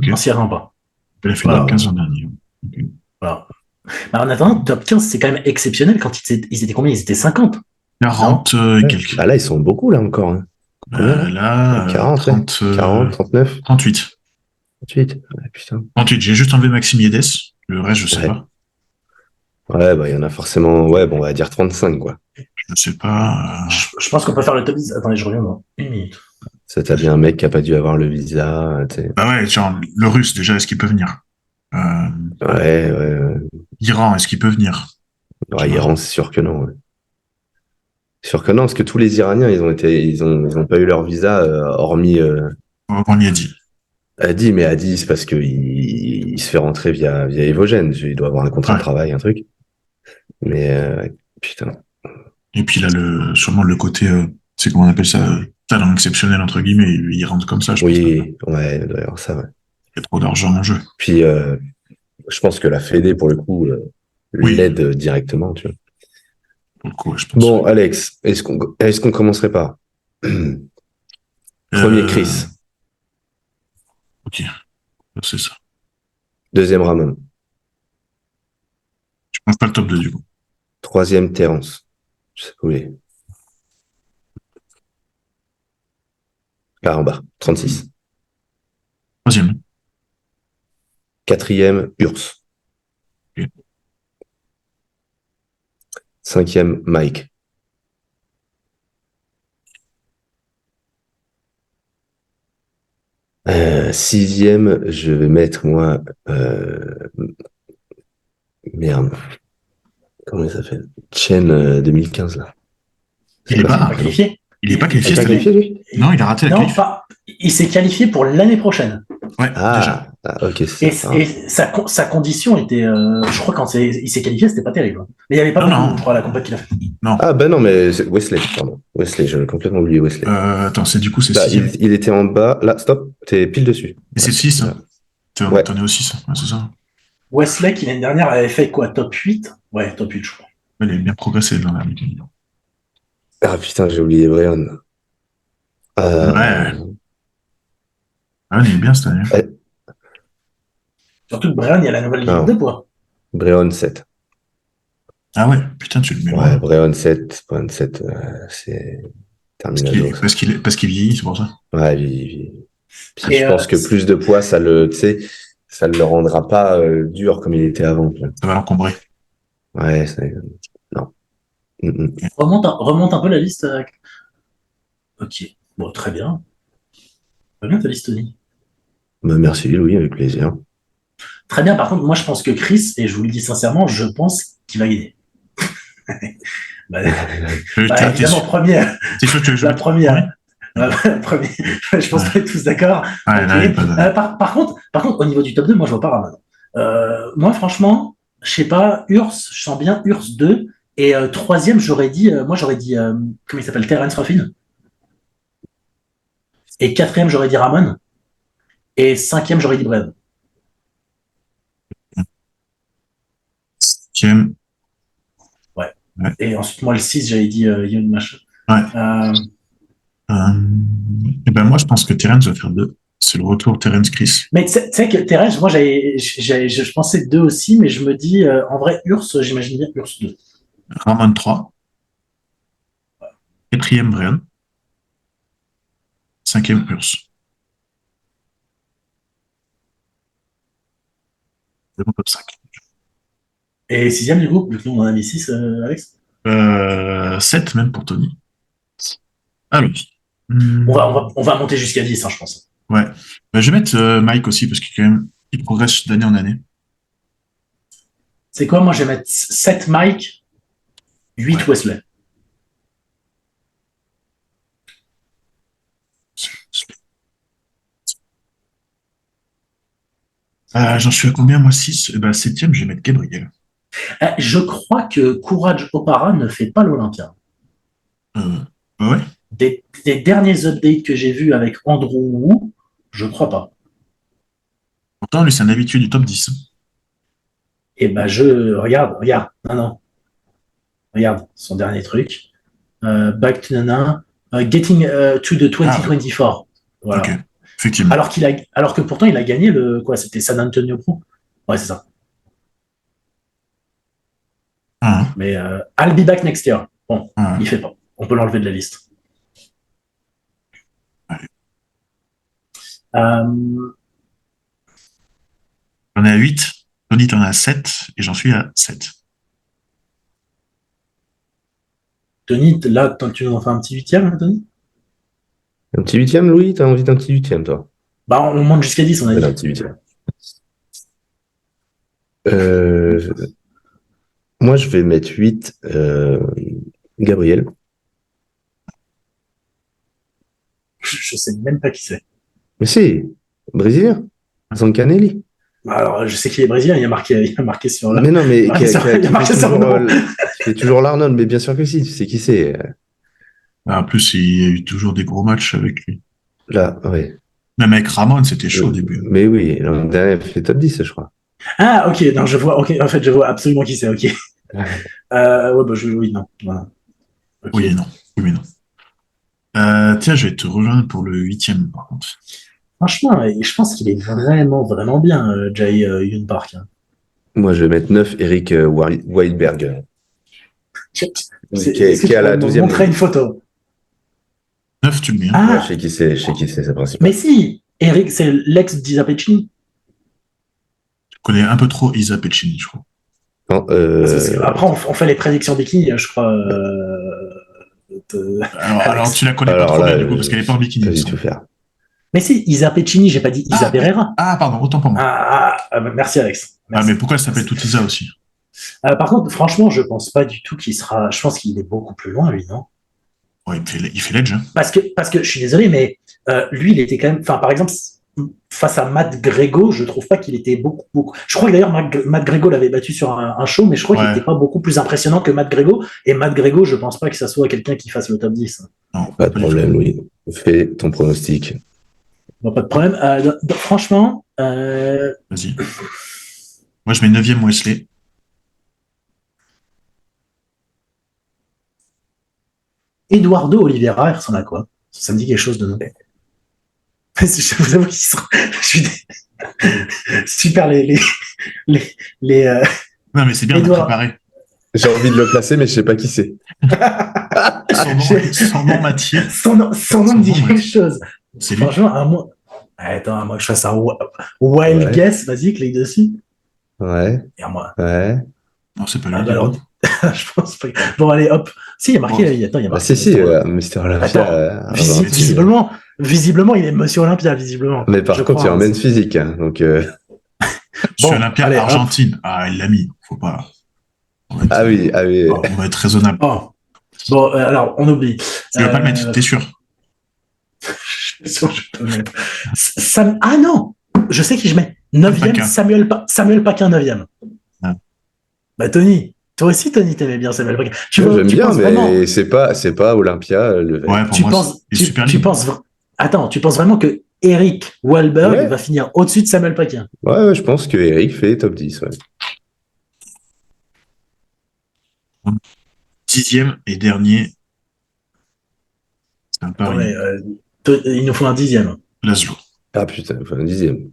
On s'y attend pas. Il a fait top 15 en dernier. Voilà. Bah, en attendant, top 15, c'est quand même exceptionnel. Quand ils étaient combien? Ils étaient 50. 40 et quelques. Ah là, ils sont beaucoup, là, encore. Hein. Là, 40, 30, 40, 39. 38. 38. Ouais, putain. 38, j'ai juste enlevé Maxime Yedes. Le reste, je sais pas. Ouais, bah, il y en a forcément, ouais, bon, on va dire 35, quoi. Je sais pas. Je pense qu'on peut faire le top 10. Attendez, je reviens dans une minute. Ça, t'as bien un mec qui a pas dû avoir le visa, Bah ouais, tiens, le russe, déjà, est-ce qu'il peut venir? Ouais. Iran, est-ce qu'il peut venir? Ouais, Iran, c'est sûr que non, ouais. Sûr que non, parce que tous les Iraniens, ils ont pas eu leur visa, hormis, On y a dit. Adi, c'est parce il se fait rentrer via Evogène. Il doit avoir un contrat de travail, un truc. Mais, putain. Et puis là, sûrement le côté, c'est comment on appelle ça, talent exceptionnel, entre guillemets, il rentre comme ça, je pense. Oui, ouais, il doit y avoir ça, ouais. Il y a trop d'argent en jeu. Puis, je pense que la Fédé, pour le coup, l'aide directement, tu vois. Pour le coup, je pense. Bon, Alex, est-ce qu'on commencerait par premier Chris. Ok, c'est ça. Deuxième Ramon. Je pense pas le top 2 du coup. Troisième Terence. Je sais pas où il est. Ah, en bas, 36. Troisième. Quatrième, Urs. Okay. Cinquième, Mike. Sixième, je vais mettre, moi, merde. Comment il s'appelle? Chen 2015, là. Il est pas qualifié. Il est pas qualifié cette année. Lui non, il a raté la qualif. Il s'est qualifié pour l'année prochaine. Ouais, déjà. Ok, et sa condition était, je crois quand il s'est qualifié, c'était pas terrible. Mais il n'y avait pas beaucoup, je crois, la compète qu'il a fait. Non. Ah ben non, mais c'est Wesley, pardon. Wesley, j'avais complètement oublié Wesley. Attends, c'est 6. Il était en bas. Là, stop, t'es pile dessus. Et c'est 6. Hein. T'en es au 6, ouais, c'est ça. Wesley, qui l'année dernière avait fait quoi, top 8? Ouais, top 8, je crois. Il a bien progressé dans la mécanique. Ah putain, j'ai oublié Brian. Ouais. Brian, il est bien cette année. Surtout que Brian, il y a la nouvelle limite de poids. Brian 7. Ah ouais, putain, tu le mets ouais, Brian 7, c'est terminado. Parce qu'il vieillit, c'est pour ça. Ouais, il vieillit. Puis je pense que plus de poids, ça le rendra pas dur comme il était avant. Ça va l'encombrer. Ouais, non. Remonte un peu la liste. Ok, bon, très bien. Très bien ta liste, Tony. Bah, merci Louis, avec plaisir. Très bien, par contre, moi je pense que Chris, et je vous le dis sincèrement, je pense qu'il va gagner. Évidemment, première. T'es sûr que tu veux jouer La première. Je pense qu'on est tous d'accord. Ouais, Okay. là, par contre, au niveau du top 2, moi, je vois pas Ramon. Moi, franchement, je sais pas, Urs, je sens bien Urs 2. Et troisième, j'aurais dit, comment il s'appelle, Terence Ruffin. Et quatrième, j'aurais dit Ramon. Et cinquième, j'aurais dit Brave. Cinquième. Ouais. Et ensuite, moi, le 6, j'avais dit Young Machin. Ouais. Et ben moi, je pense que Terence va faire 2. C'est le retour Terence Chris. Mais tu sais que Terence, moi, je pensais 2 aussi, mais je me dis, en vrai, Urs, j'imagine bien Urs 2. Ramon 3. Quatrième, Brian. Cinquième, Urs. C'est mon top 5. Et sixième, du coup, vu que nous, on en a mis 6, Alex 7 même pour Tony. Alors. On va monter jusqu'à 10, hein, je pense. Ouais. Je vais mettre Mike aussi, parce qu'il progresse d'année en année. C'est quoi? Moi, je vais mettre 7 Mike, 8 Wesley. J'en suis à combien, moi? 6. Et ben, 7e, je vais mettre Gabriel. Je crois que Courage Opara ne fait pas l'Olympia. Ouais. Des derniers updates que j'ai vus avec Andrew Wu, je crois pas. Pourtant, lui, c'est un habitué du top 10. Et ben, regarde. Non. Regarde, son dernier truc. Back to Nana. Getting to the 2024. Voilà. Ok, effectivement. Alors que pourtant, il a gagné c'était San Antonio Pro. Ouais, c'est ça. Mais I'll be back next year. Bon, il fait pas. On peut l'enlever de la liste. J'en ai à 8. Tony, t'en as à 7. Et j'en suis à 7. Tony, là, tu nous en fais un petit 8e, hein, Tony? Un petit 8e, Louis? T'as envie d'un petit 8e, toi? Bah, on monte jusqu'à 10, on a dit. Un petit 8e. Moi, je vais mettre 8 Gabriel. Je sais même pas qui c'est. Mais si, brésilien. Zancanelli. Alors, je sais qu'il est brésilien, il a marqué sur là. Mais non, mais il a marqué sur c'est toujours l'Arnold, mais bien sûr que si, tu sais qui c'est. En plus, il y a eu toujours des gros matchs avec lui. Là, oui. Même avec Ramon, c'était chaud au début. Mais oui, l'an dernier, il fait top 10, je crois. Ah, ok, non, je vois, ok, en fait, je vois absolument qui c'est, ok. Ouais, oui, non. Voilà. Okay. Oui et non. Tiens, je vais te rejoindre pour le 8e, par contre. Franchement, je pense qu'il est vraiment, vraiment bien, Jay Yoon Park. Hein. Moi, je vais mettre 9, Eric Weidberg. Qui est à la 12e. Montrer une photo. 9, tu le mets. Ah, je sais qui c'est, c'est principal. Mais si, Eric, c'est l'ex d'Isa Peccini. Je connais un peu trop Isa Peccini, je crois. Non, après, on fait les prédictions bikini, je crois. Alors, tu la connais pas trop bien, du coup, parce qu'elle est pas en bikini. Pas du tout faire. Mais si, Isa Peccini, j'ai pas dit Isa Pereira. Ah, pardon, autant pour moi. Merci, Alex. Merci. Mais pourquoi elle s'appelle toute Isa aussi? Par contre, franchement, je pense pas du tout qu'il sera. Je pense qu'il est beaucoup plus loin, lui, non? Ouais, il fait l'edge. Hein. Parce que je suis désolé, mais lui, il était quand même. Enfin, par exemple, face à Matt Grego, je trouve pas qu'il était beaucoup. Je crois que d'ailleurs Matt Grego l'avait battu sur un show, mais je crois qu'il n'était pas beaucoup plus impressionnant que Matt Grego. Et Matt Grego, je pense pas que ça soit quelqu'un qui fasse le top 10. Non, pas de problème, Louis. Fais ton pronostic. Bon, pas de problème. Franchement. Vas-y. Moi, je mets 9e Wesley. Eduardo Oliveira, il ressemble à quoi? Ça me dit quelque chose de nom. Je vous avoue qu'ils sont. Super les. Non, mais c'est bien de préparer. J'ai envie de le placer, mais je sais pas qui c'est. Son nom m'attire. Son nom me dit quelque chose. C'est lui. Franchement, à moi que je fasse un wild guess, vas-y, clique dessus. Ouais. Et à moi. Ouais. Non, c'est pas lui. Alors, je pense pas. Bon, allez, hop. Si, il y a marqué. Il y a marqué. Si, Mister Olympia. Visiblement, il est Monsieur Olympia, visiblement. Mais par contre, il emmène physique. Hein, donc. Monsieur Olympia, Argentine. Hop. Ah, il l'a mis. Faut pas. Oui. On va être raisonnable. Oh, Bon, alors, on oublie. Tu veux pas le mettre, t'es sûr? Je suis sûr que je peux le mettre. Ah non! Je sais qui je mets. 9e, Samuel Paquin, 9e. Ah. Bah, Tony. Toi aussi, Tony, t'aimais bien Samuel Paquin. J'aime bien, mais c'est pas Olympia le Vert. Ouais, pour moi, c'est super libre. Attends, tu penses vraiment que Eric Wahlberg va finir au-dessus de Samuel Paquin? Ouais, je pense que Eric fait top 10, ouais. 10e et dernier. C'est un pari. Ouais, il nous faut un 10e. Laszlo. Ah putain, enfin un 10e.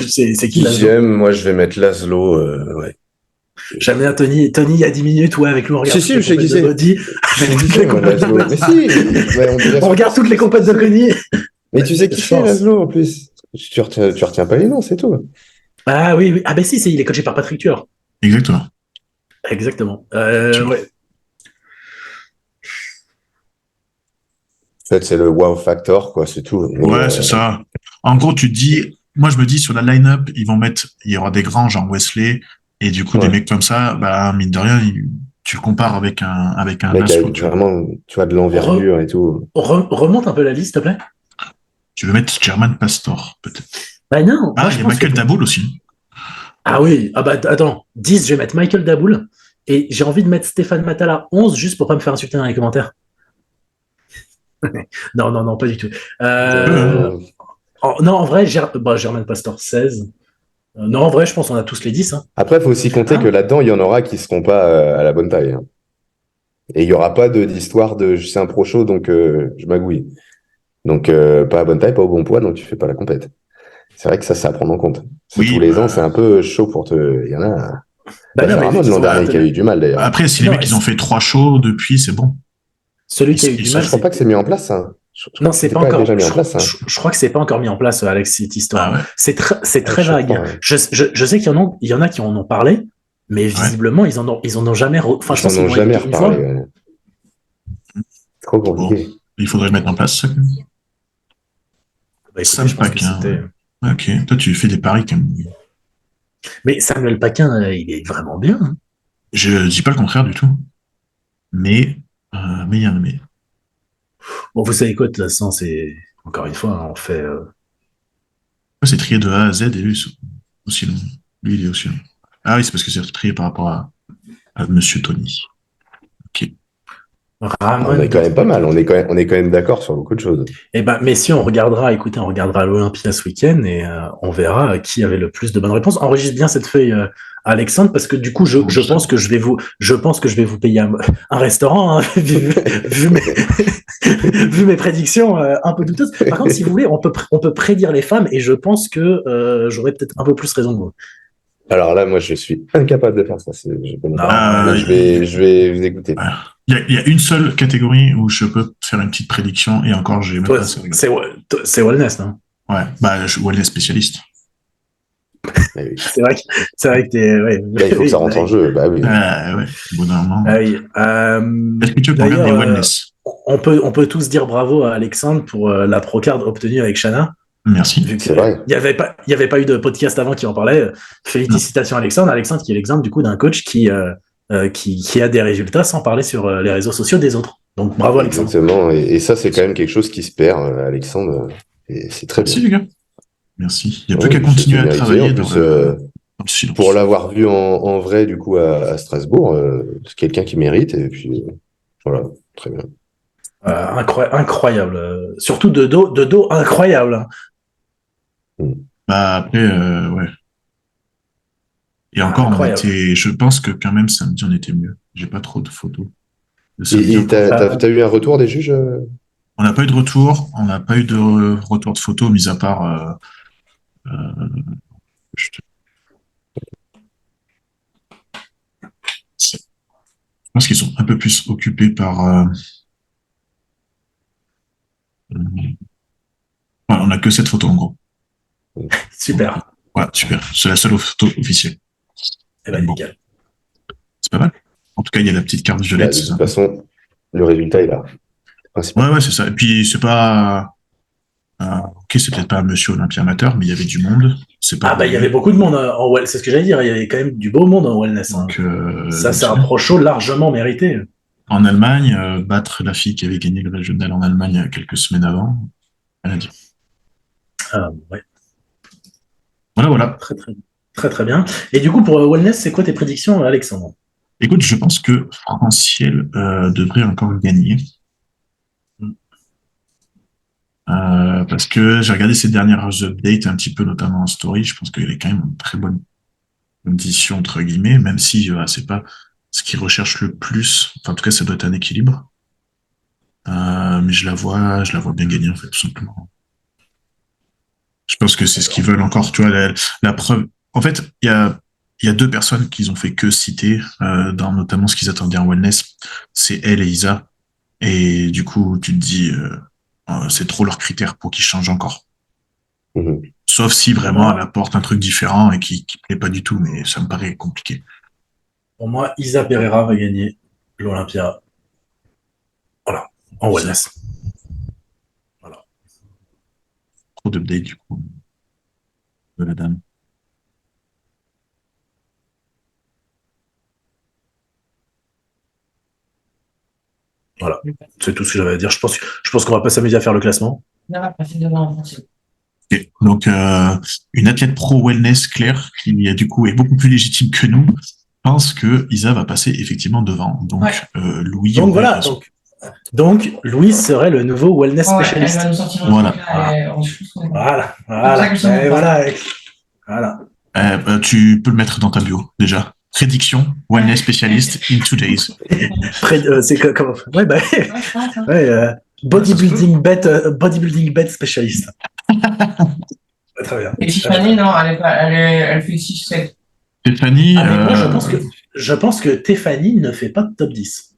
C'est qui Laszlo? 10e, moi je vais mettre Laszlo, ouais. J'aime bien Tony. Tony, il y a 10 minutes, ouais, avec lui, on regarde. Si, je sais qui c'est. On regarde toutes les compètes de Conny. Mais tu sais qui c'est, Laszlo, en plus. Tu retiens pas les noms, c'est tout. Ah oui. Ah ben si, il est coaché par Patrick Tuor. Exactement. Ouais. En fait, c'est le wow factor, quoi, c'est tout. Ouais, c'est ça. En gros, moi je me dis sur la line-up, il y aura des grands genre Wesley, et du coup des mecs comme ça, bah mine de rien, tu le compares avec un mec avec vraiment, tu vois, de l'envergure et tout. Remonte un peu la liste, s'il te plaît. Tu veux mettre German Pastor, peut-être? Bah non. Ah, il y a Michael Daboul aussi. Ah oui, ah bah attends, 10, je vais mettre Michael Daboul, et j'ai envie de mettre Stéphane Matala 11, juste pour pas me faire insulter dans les commentaires. non, pas du tout. Non, en vrai, Germain Pastor 16. Non, en vrai, je pense qu'on a tous les 10. Hein. Après, il faut aussi compter que là-dedans, il y en aura qui ne seront pas à la bonne taille. Hein. Et il n'y aura pas d'histoire de je suis un pro show, donc je magouille. Donc, pas à bonne taille, pas au bon poids, donc tu fais pas la compète. C'est vrai que ça, c'est à prendre en compte. Tous les ans, c'est un peu chaud pour te. Il y en a. Ramon, l'an dernier, qui a eu du mal d'ailleurs. Après, si les mecs, ils ont fait 3 shows depuis, c'est bon. Celui qui a eu du mal. Je crois pas que c'est mis en place, ça. Non, c'est pas encore déjà mis en place. Je crois que c'est pas encore mis en place, Alex, cette histoire. Ah ouais. C'est très vague. Ouais. Je sais qu'il y en a qui en ont parlé, mais visiblement, ils en ont jamais. Enfin, je pense qu'ils n'ont jamais reparlé. Ouais. C'est trop compliqué. Bon, il faudrait le mettre en place, ça. Sam Paquin. Ok, toi, tu fais des paris quand même. Mais Samuel Paquin, il est vraiment bien. Hein. Je dis pas le contraire du tout. Mais il y a un mais. Bon, vous savez quoi, de toute façon, c'est encore une fois, on fait. C'est trié de A à Z et lui aussi long. Lui, il est aussi long. Ah oui, c'est parce que c'est trié par rapport à Monsieur Tony. Ok. On est quand même pas mal. On est quand même d'accord sur beaucoup de choses. Eh ben, mais si on regardera l'Olympia ce week-end et on verra qui avait le plus de bonnes réponses. Enregistre bien cette feuille, Alexandre, parce que du coup, je pense que je vais vous payer un restaurant, hein, vu mes prédictions un peu douteuses. Par contre, si vous voulez, on peut prédire les femmes et je pense que j'aurais peut-être un peu plus raison que vous. Alors là, moi, je suis incapable de faire ça. Je vais vous écouter. Il y a une seule catégorie où je peux faire une petite prédiction et encore, j'ai même pas. C'est wellness, non? Ouais, wellness spécialiste. C'est vrai que t'es. Ouais. Là, il faut que ça rentre en jeu. Bah oui. Ouais, bon, normalement. Est-ce que tu veux regarder wellness? On peut tous dire bravo à Alexandre pour la procard obtenue avec Shanna. Merci. C'est vrai. Il y avait pas eu de podcast avant qui en parlait. Félicitations Alexandre. Alexandre qui est l'exemple du coup d'un coach qui a des résultats sans parler sur les réseaux sociaux des autres. Donc bravo Alexandre. Exactement. Et ça c'est quand même quelque chose qui se perd, Alexandre. Et c'est très bien. Merci les gars. Merci. Il n'y a plus qu'à continuer à travailler pour l'avoir vu en vrai du coup à Strasbourg, c'est quelqu'un qui mérite et puis voilà, très bien. Incroyable. Surtout de dos incroyable. Bah après, ouais. Et encore, je pense que quand même samedi on était mieux. J'ai pas trop de photos. Et t'as eu un retour des juges? On n'a pas eu de retour. On n'a pas eu de retour de photos, mis à part. Je pense qu'ils sont un peu plus occupés par. Ouais, on n'a que cette photo en gros. Super. Ouais, super. C'est la seule photo officielle. Eh ben, nickel. C'est pas mal. En tout cas, il y a la petite carte violette. De toute façon, le résultat est là. Ouais, c'est ça. Et puis, c'est pas. Ok, c'est peut-être pas un monsieur Olympia amateur, mais il y avait du monde. C'est pas il y avait beaucoup de monde en wellness, c'est ce que j'allais dire, il y avait quand même du beau monde en wellness. Donc, Ça, donc c'est un pro show largement mérité. en Allemagne, battre la fille qui avait gagné le régional en Allemagne il y a quelques semaines avant, elle a dit. Ouais. Voilà. Très, très, très, très bien. Et du coup, pour wellness, c'est quoi tes prédictions, Alexandre? Écoute, je pense que Franciel devrait encore gagner. Parce que j'ai regardé ses dernières updates un petit peu, notamment en story. Je pense qu'il est quand même en très bonne condition, entre guillemets, même si c'est pas ce qu'il recherche le plus. Enfin, en tout cas, ça doit être un équilibre. Mais je la vois bien gagner, en fait, tout simplement. Je pense que c'est ce qu'ils veulent encore. Tu vois, la preuve. En fait, il y a deux personnes qu'ils ont fait que citer, dans notamment ce qu'ils attendaient en wellness. C'est elle et Isa. Et du coup, tu te dis, c'est trop leurs critères pour qu'ils changent encore. Sauf si vraiment elle apporte un truc différent et qui plaît pas du tout, mais ça me paraît compliqué. Pour moi, Isa Pereira va gagner l'Olympia. Voilà, en wellness. Voilà. Trop d'updates du coup de la dame. Voilà, c'est tout ce que j'avais à dire. Je pense qu'on va pas s'amuser à faire le classement. Okay. Donc, une athlète pro wellness, Claire, qui du coup est beaucoup plus légitime que nous, pense que Isa va passer effectivement devant. Donc, Louis. Donc voilà. Donc, Louis serait le nouveau wellness spécialiste. Voilà. Tu peux le mettre dans ta bio déjà. Prédiction wellness spécialiste in 2 days. C'est comment bodybuilding bet spécialiste. Très bien. Et Tiffany, non, elle fait 6-7. Stéphanie. Moi, je pense que Tiffany ne fait pas de top 10.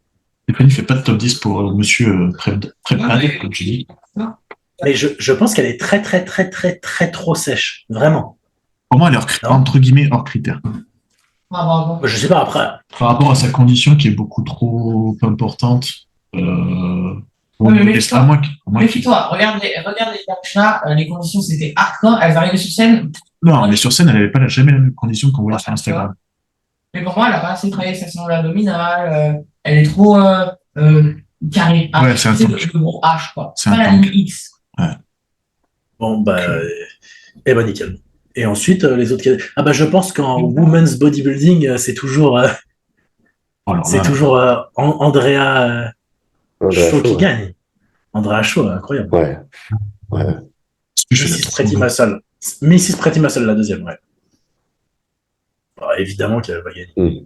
Tiffany ne fait pas de top 10 pour monsieur Prepad, comme tu dis. Mais je pense qu'elle est très, très, très, très, très trop sèche. Vraiment. Pour moi, elle est entre guillemets hors critère. Je sais pas après. Par rapport à sa condition qui est beaucoup trop importante. Méfie-toi, regarde les matchs là, les conditions c'était hardcore, elles arrivaient sur scène. Non, mais sur scène, elle n'avait jamais la même condition qu'on voit sur Instagram. Mais pour moi, elle n'a pas assez travaillé sa cellule abdominale, elle est trop carrée. Ouais, c'est le gros H, quoi. C'est pas la ligne X. Ouais. Bon, nickel. Et ensuite, les autres. Je pense qu'en women's bodybuilding, c'est toujours. Andrea Shaw qui gagne. Andrea Shaw, incroyable. Ouais. Mrs. Pretty Muscle, la deuxième, ouais. Évidemment qu'elle va gagner.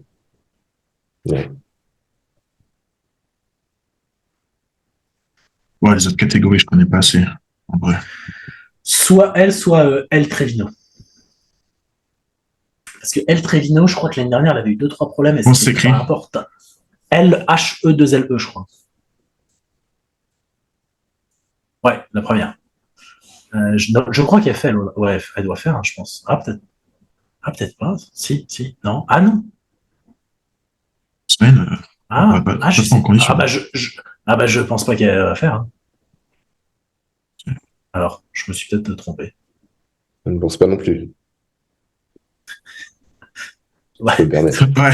Ouais, les autres catégories, je connais pas assez, en vrai. Soit elle Trevino. Parce que Elle Trevino, je crois que l'année dernière, elle avait eu 2-3 problèmes. On s'écrit. L-H-E-2-L-E, je crois. Ouais, la première. Je crois qu'elle fait. Ouais, elle doit faire, je pense. Peut-être pas. Si. Non. Ah non. Semaine. Je sais. Je pense pas qu'elle va faire. Alors, je me suis peut-être trompé. Je ne pense pas non plus. Ouais,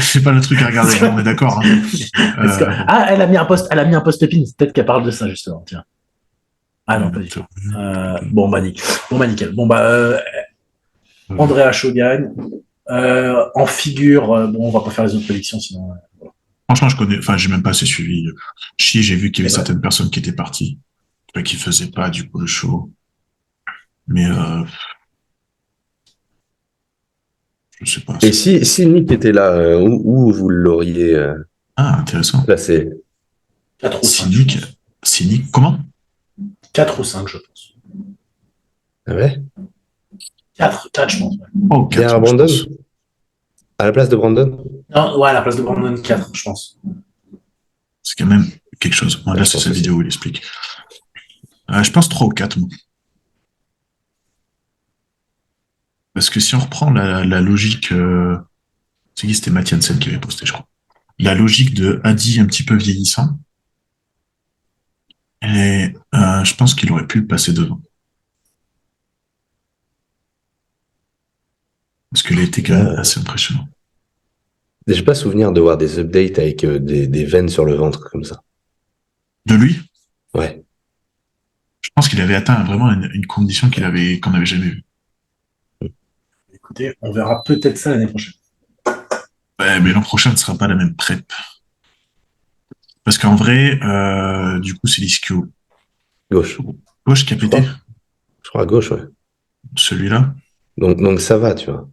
c'est pas le truc à regarder, on est d'accord. Elle a mis un post pépine, peut-être qu'elle parle de ça, justement, tiens. Ah non, pas du tout. Nickel. Andrea Shaw gagne. En figure, on va pas faire les autres prédictions, sinon. Franchement, j'ai même pas assez suivi. J'ai vu qu'il y avait certaines personnes qui étaient parties, qui faisaient pas, du coup, le show. Mais, je sais pas. Et si Nick était là, où vous l'auriez intéressant. placé? 4 ou 5. Si Nick, comment? 4 ou 5, je pense. Ah ouais? 4, je pense. Oh, 4. Derrière Brandon? À la place de Brandon? Non, ouais, à la place de Brandon, 4, je pense. C'est quand même quelque chose. Là, c'est sa vidéo où il explique. Je pense 3 ou 4, moi. Parce que si on reprend la logique, c'était Mathieu Hansen qui avait posté, je crois. La logique de Adi un petit peu vieillissant, et je pense qu'il aurait pu le passer devant. Parce qu'il a été quand même assez impressionnant. J'ai pas souvenir de voir des updates avec des veines sur le ventre comme ça. De lui? Ouais. Je pense qu'il avait atteint vraiment une condition qu'on n'avait jamais vue. Écoutez, on verra peut-être ça l'année prochaine. Ouais, mais l'an prochain ne sera pas la même prep. Parce qu'en vrai, du coup, c'est l'ischio. Gauche. Gauche qui a pété. Je crois à gauche, ouais. Celui-là. Donc ça va, tu vois.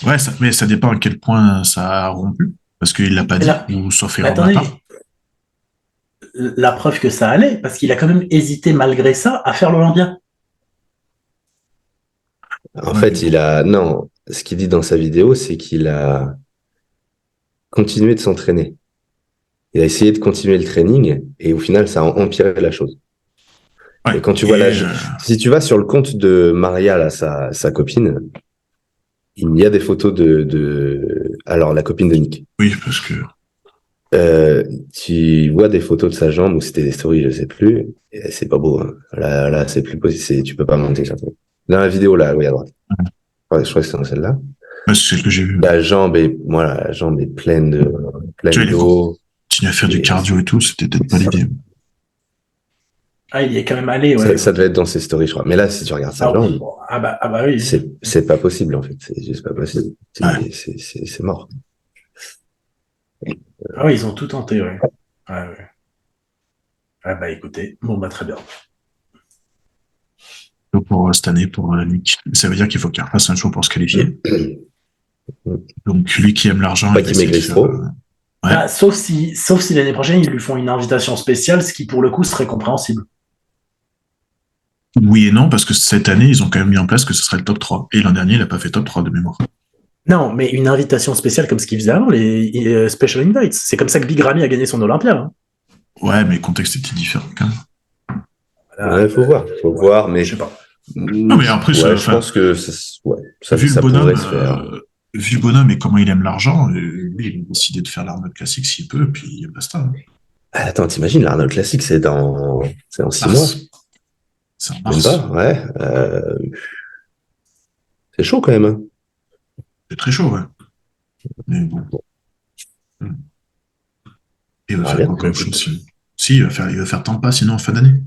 Ouais, mais ça dépend à quel point ça a rompu. Parce qu'il l'a pas dit, ou sauf erreur de ma part. La preuve que ça allait, parce qu'il a quand même hésité malgré ça à faire l'Olympia. En fait, non, ce qu'il dit dans sa vidéo, c'est qu'il a continué de s'entraîner. Il a essayé de continuer le training, et au final, ça a empiré la chose. Ouais, et quand tu vois si tu vas sur le compte de Maria, là, sa copine, il y a des photos alors, la copine de Nick. Oui, parce que... tu vois des photos de sa jambe, ou c'était des stories, je sais plus, et c'est pas beau, hein. Là, c'est plus possible, tu peux pas monter ça. Dans la vidéo, là, oui, à droite. Ouais, je crois que c'est dans celle-là. Ouais, c'est celle que j'ai vue. La jambe est pleine d'eau. Continuer à faire du cardio et tout, c'était peut-être pas l'idée. Ah, il y est quand même allé, ouais. Ça devait être dans ses stories, je crois. Mais là, si tu regardes sa jambe, oui. c'est pas possible, en fait. C'est juste pas possible. Ouais. C'est mort. Ah oui, ils ont tout tenté, ouais. Ouais. Ah bah écoutez, très bien. Pour cette année, pour Nick. Ça veut dire qu'il faut qu'il refasse un show pour se qualifier. Donc, lui qui aime l'argent... Pas qu'il maigrisse trop. Ouais. Ah, sauf si l'année prochaine, ils lui font une invitation spéciale, ce qui, pour le coup, serait compréhensible. Oui et non, parce que cette année, ils ont quand même mis en place que ce serait le top 3. Et l'an dernier, il n'a pas fait top 3 de mémoire. Non, mais une invitation spéciale comme ce qu'il faisait avant, les Special Invites. C'est comme ça que Big Ramy a gagné son Olympia. Hein. Ouais, mais le contexte était différent quand même. Voilà, faut voir, mais... Je sais pas. Non, mais après, je pense que ça vu pourrait se faire. Vu le bonhomme et comment il aime l'argent, lui, il a décidé de faire l'Arnold Classic s'il peut, puis basta. Hein. Attends, t'imagines, l'Arnold Classic, c'est dans 6 mois. C'est en mars. Même pas, ouais. C'est chaud quand même. Hein. C'est très chaud, ouais. Mais bon. Il va faire quoi comme chose si, il va faire Tampa, sinon en fin d'année.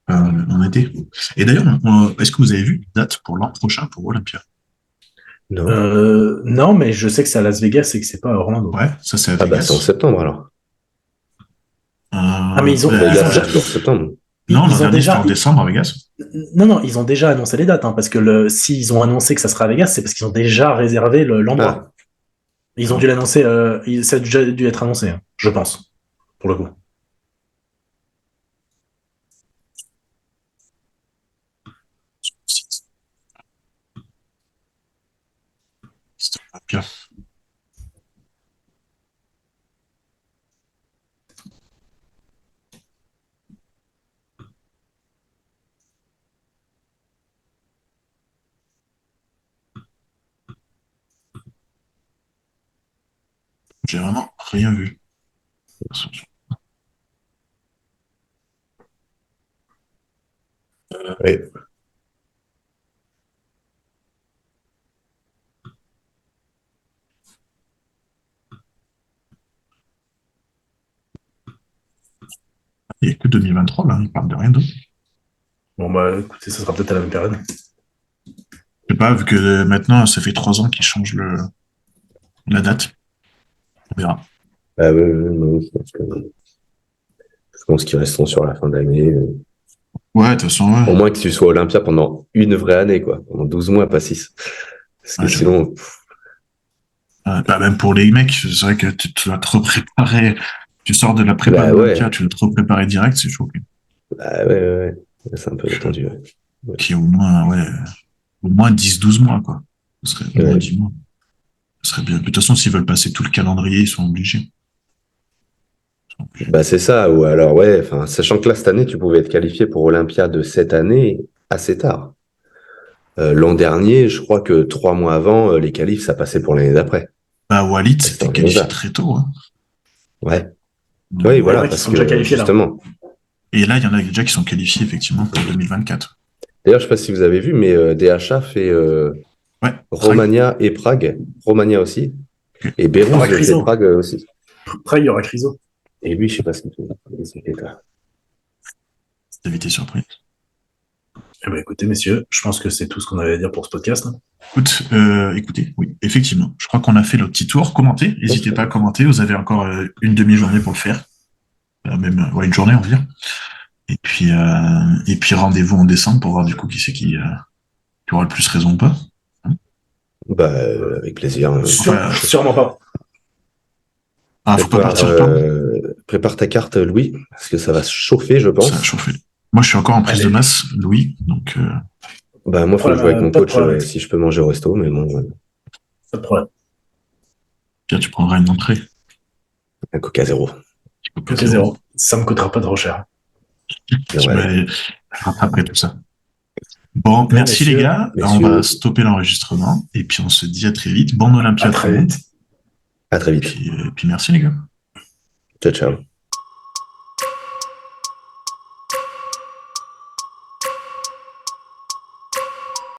En été. Et d'ailleurs, est-ce que vous avez vu une date pour l'an prochain pour Olympia? Non. Non, mais je sais que c'est à Las Vegas et que c'est pas à Orlando. Ouais, ça c'est à Vegas. Ah bah c'est en septembre alors. Mais ils ont déjà... septembre. Non, l'an dernier c'était en décembre à Vegas. Non, ils ont déjà annoncé les dates, hein, parce que s'ils ont annoncé que ça sera à Vegas, c'est parce qu'ils ont déjà réservé l'endroit. Ils ont dû l'annoncer, ça a déjà dû être annoncé, hein, je pense, pour le coup. Bien. J'ai vraiment rien vu. Oui. Il n'y a que 2023, là, il parle de rien d'autre. Bon, bah, écoutez, ça sera peut-être à la même période. Je sais pas, vu que maintenant, ça fait 3 ans qu'ils changent la date. On verra. Ah non, je pense qu'ils resteront sur la fin d'année. Ouais, de toute façon, ouais. Au moins que tu sois Olympia pendant une vraie année, quoi. Pendant 12 mois, pas 6. Parce que sinon... même pour les mecs, c'est vrai que tu dois te repréparer. Tu sors de la prépa Olympia, tu dois te repréparer direct, c'est chaud. Ouais. C'est un peu tendu, ouais. Qui est au moins 10-12 mois, quoi. Ce serait au moins 10 mois. Ce serait bien. De toute façon, s'ils veulent passer tout le calendrier, ils sont obligés. Bah, c'est ça, ou alors, sachant que là, cette année, tu pouvais être qualifié pour Olympia de cette année assez tard. L'an dernier, je crois que 3 mois avant, les qualifs, ça passait pour l'année d'après. Bah, Walid, c'était qualifié très tôt. Hein. Ouais. Oui, voilà, parce que justement. Et là, il y en a déjà qui sont qualifiés, effectivement, pour 2024. D'ailleurs, je sais pas si vous avez vu, mais DHA fait Ouais. Romagna et Prague. Romagna aussi. Ok. Et Beyrouth, j'ai fait Chryso. Prague aussi. Après, il y aura Chryso. Et lui, je sais pas ce qu'il fait. C'est évité surprise. Eh ben, écoutez, messieurs, je pense que c'est tout ce qu'on avait à dire pour ce podcast. Écoutez, oui, effectivement. Je crois qu'on a fait le petit tour. Commentez. N'hésitez pas à commenter. Vous avez encore une demi-journée pour le faire. Même une journée, on va dire. Et puis rendez-vous en décembre pour voir du coup qui c'est qui aura le plus raison ou pas. Bah, avec plaisir. Sûrement pas. Ah, faut pas partir pas. Prépare ta carte, Louis, parce que ça va se chauffer, je pense. Ça va chauffer. Moi, je suis encore en prise de masse, Louis, donc. Bah, moi, il faut que je joue avec mon pas de coach problème. si je peux manger au resto, mais bon. Pas de problème. Tiens, tu prendras une entrée. Un Coca Zéro. Coca Zéro. Ça me coûtera pas trop cher. Je vais rattraper tout ça. Bon, merci messieurs, les gars. On va stopper l'enregistrement et puis on se dit à très vite. Bonne Olympiade. À très vite. À très vite. Et puis merci les gars. Ciao, ciao.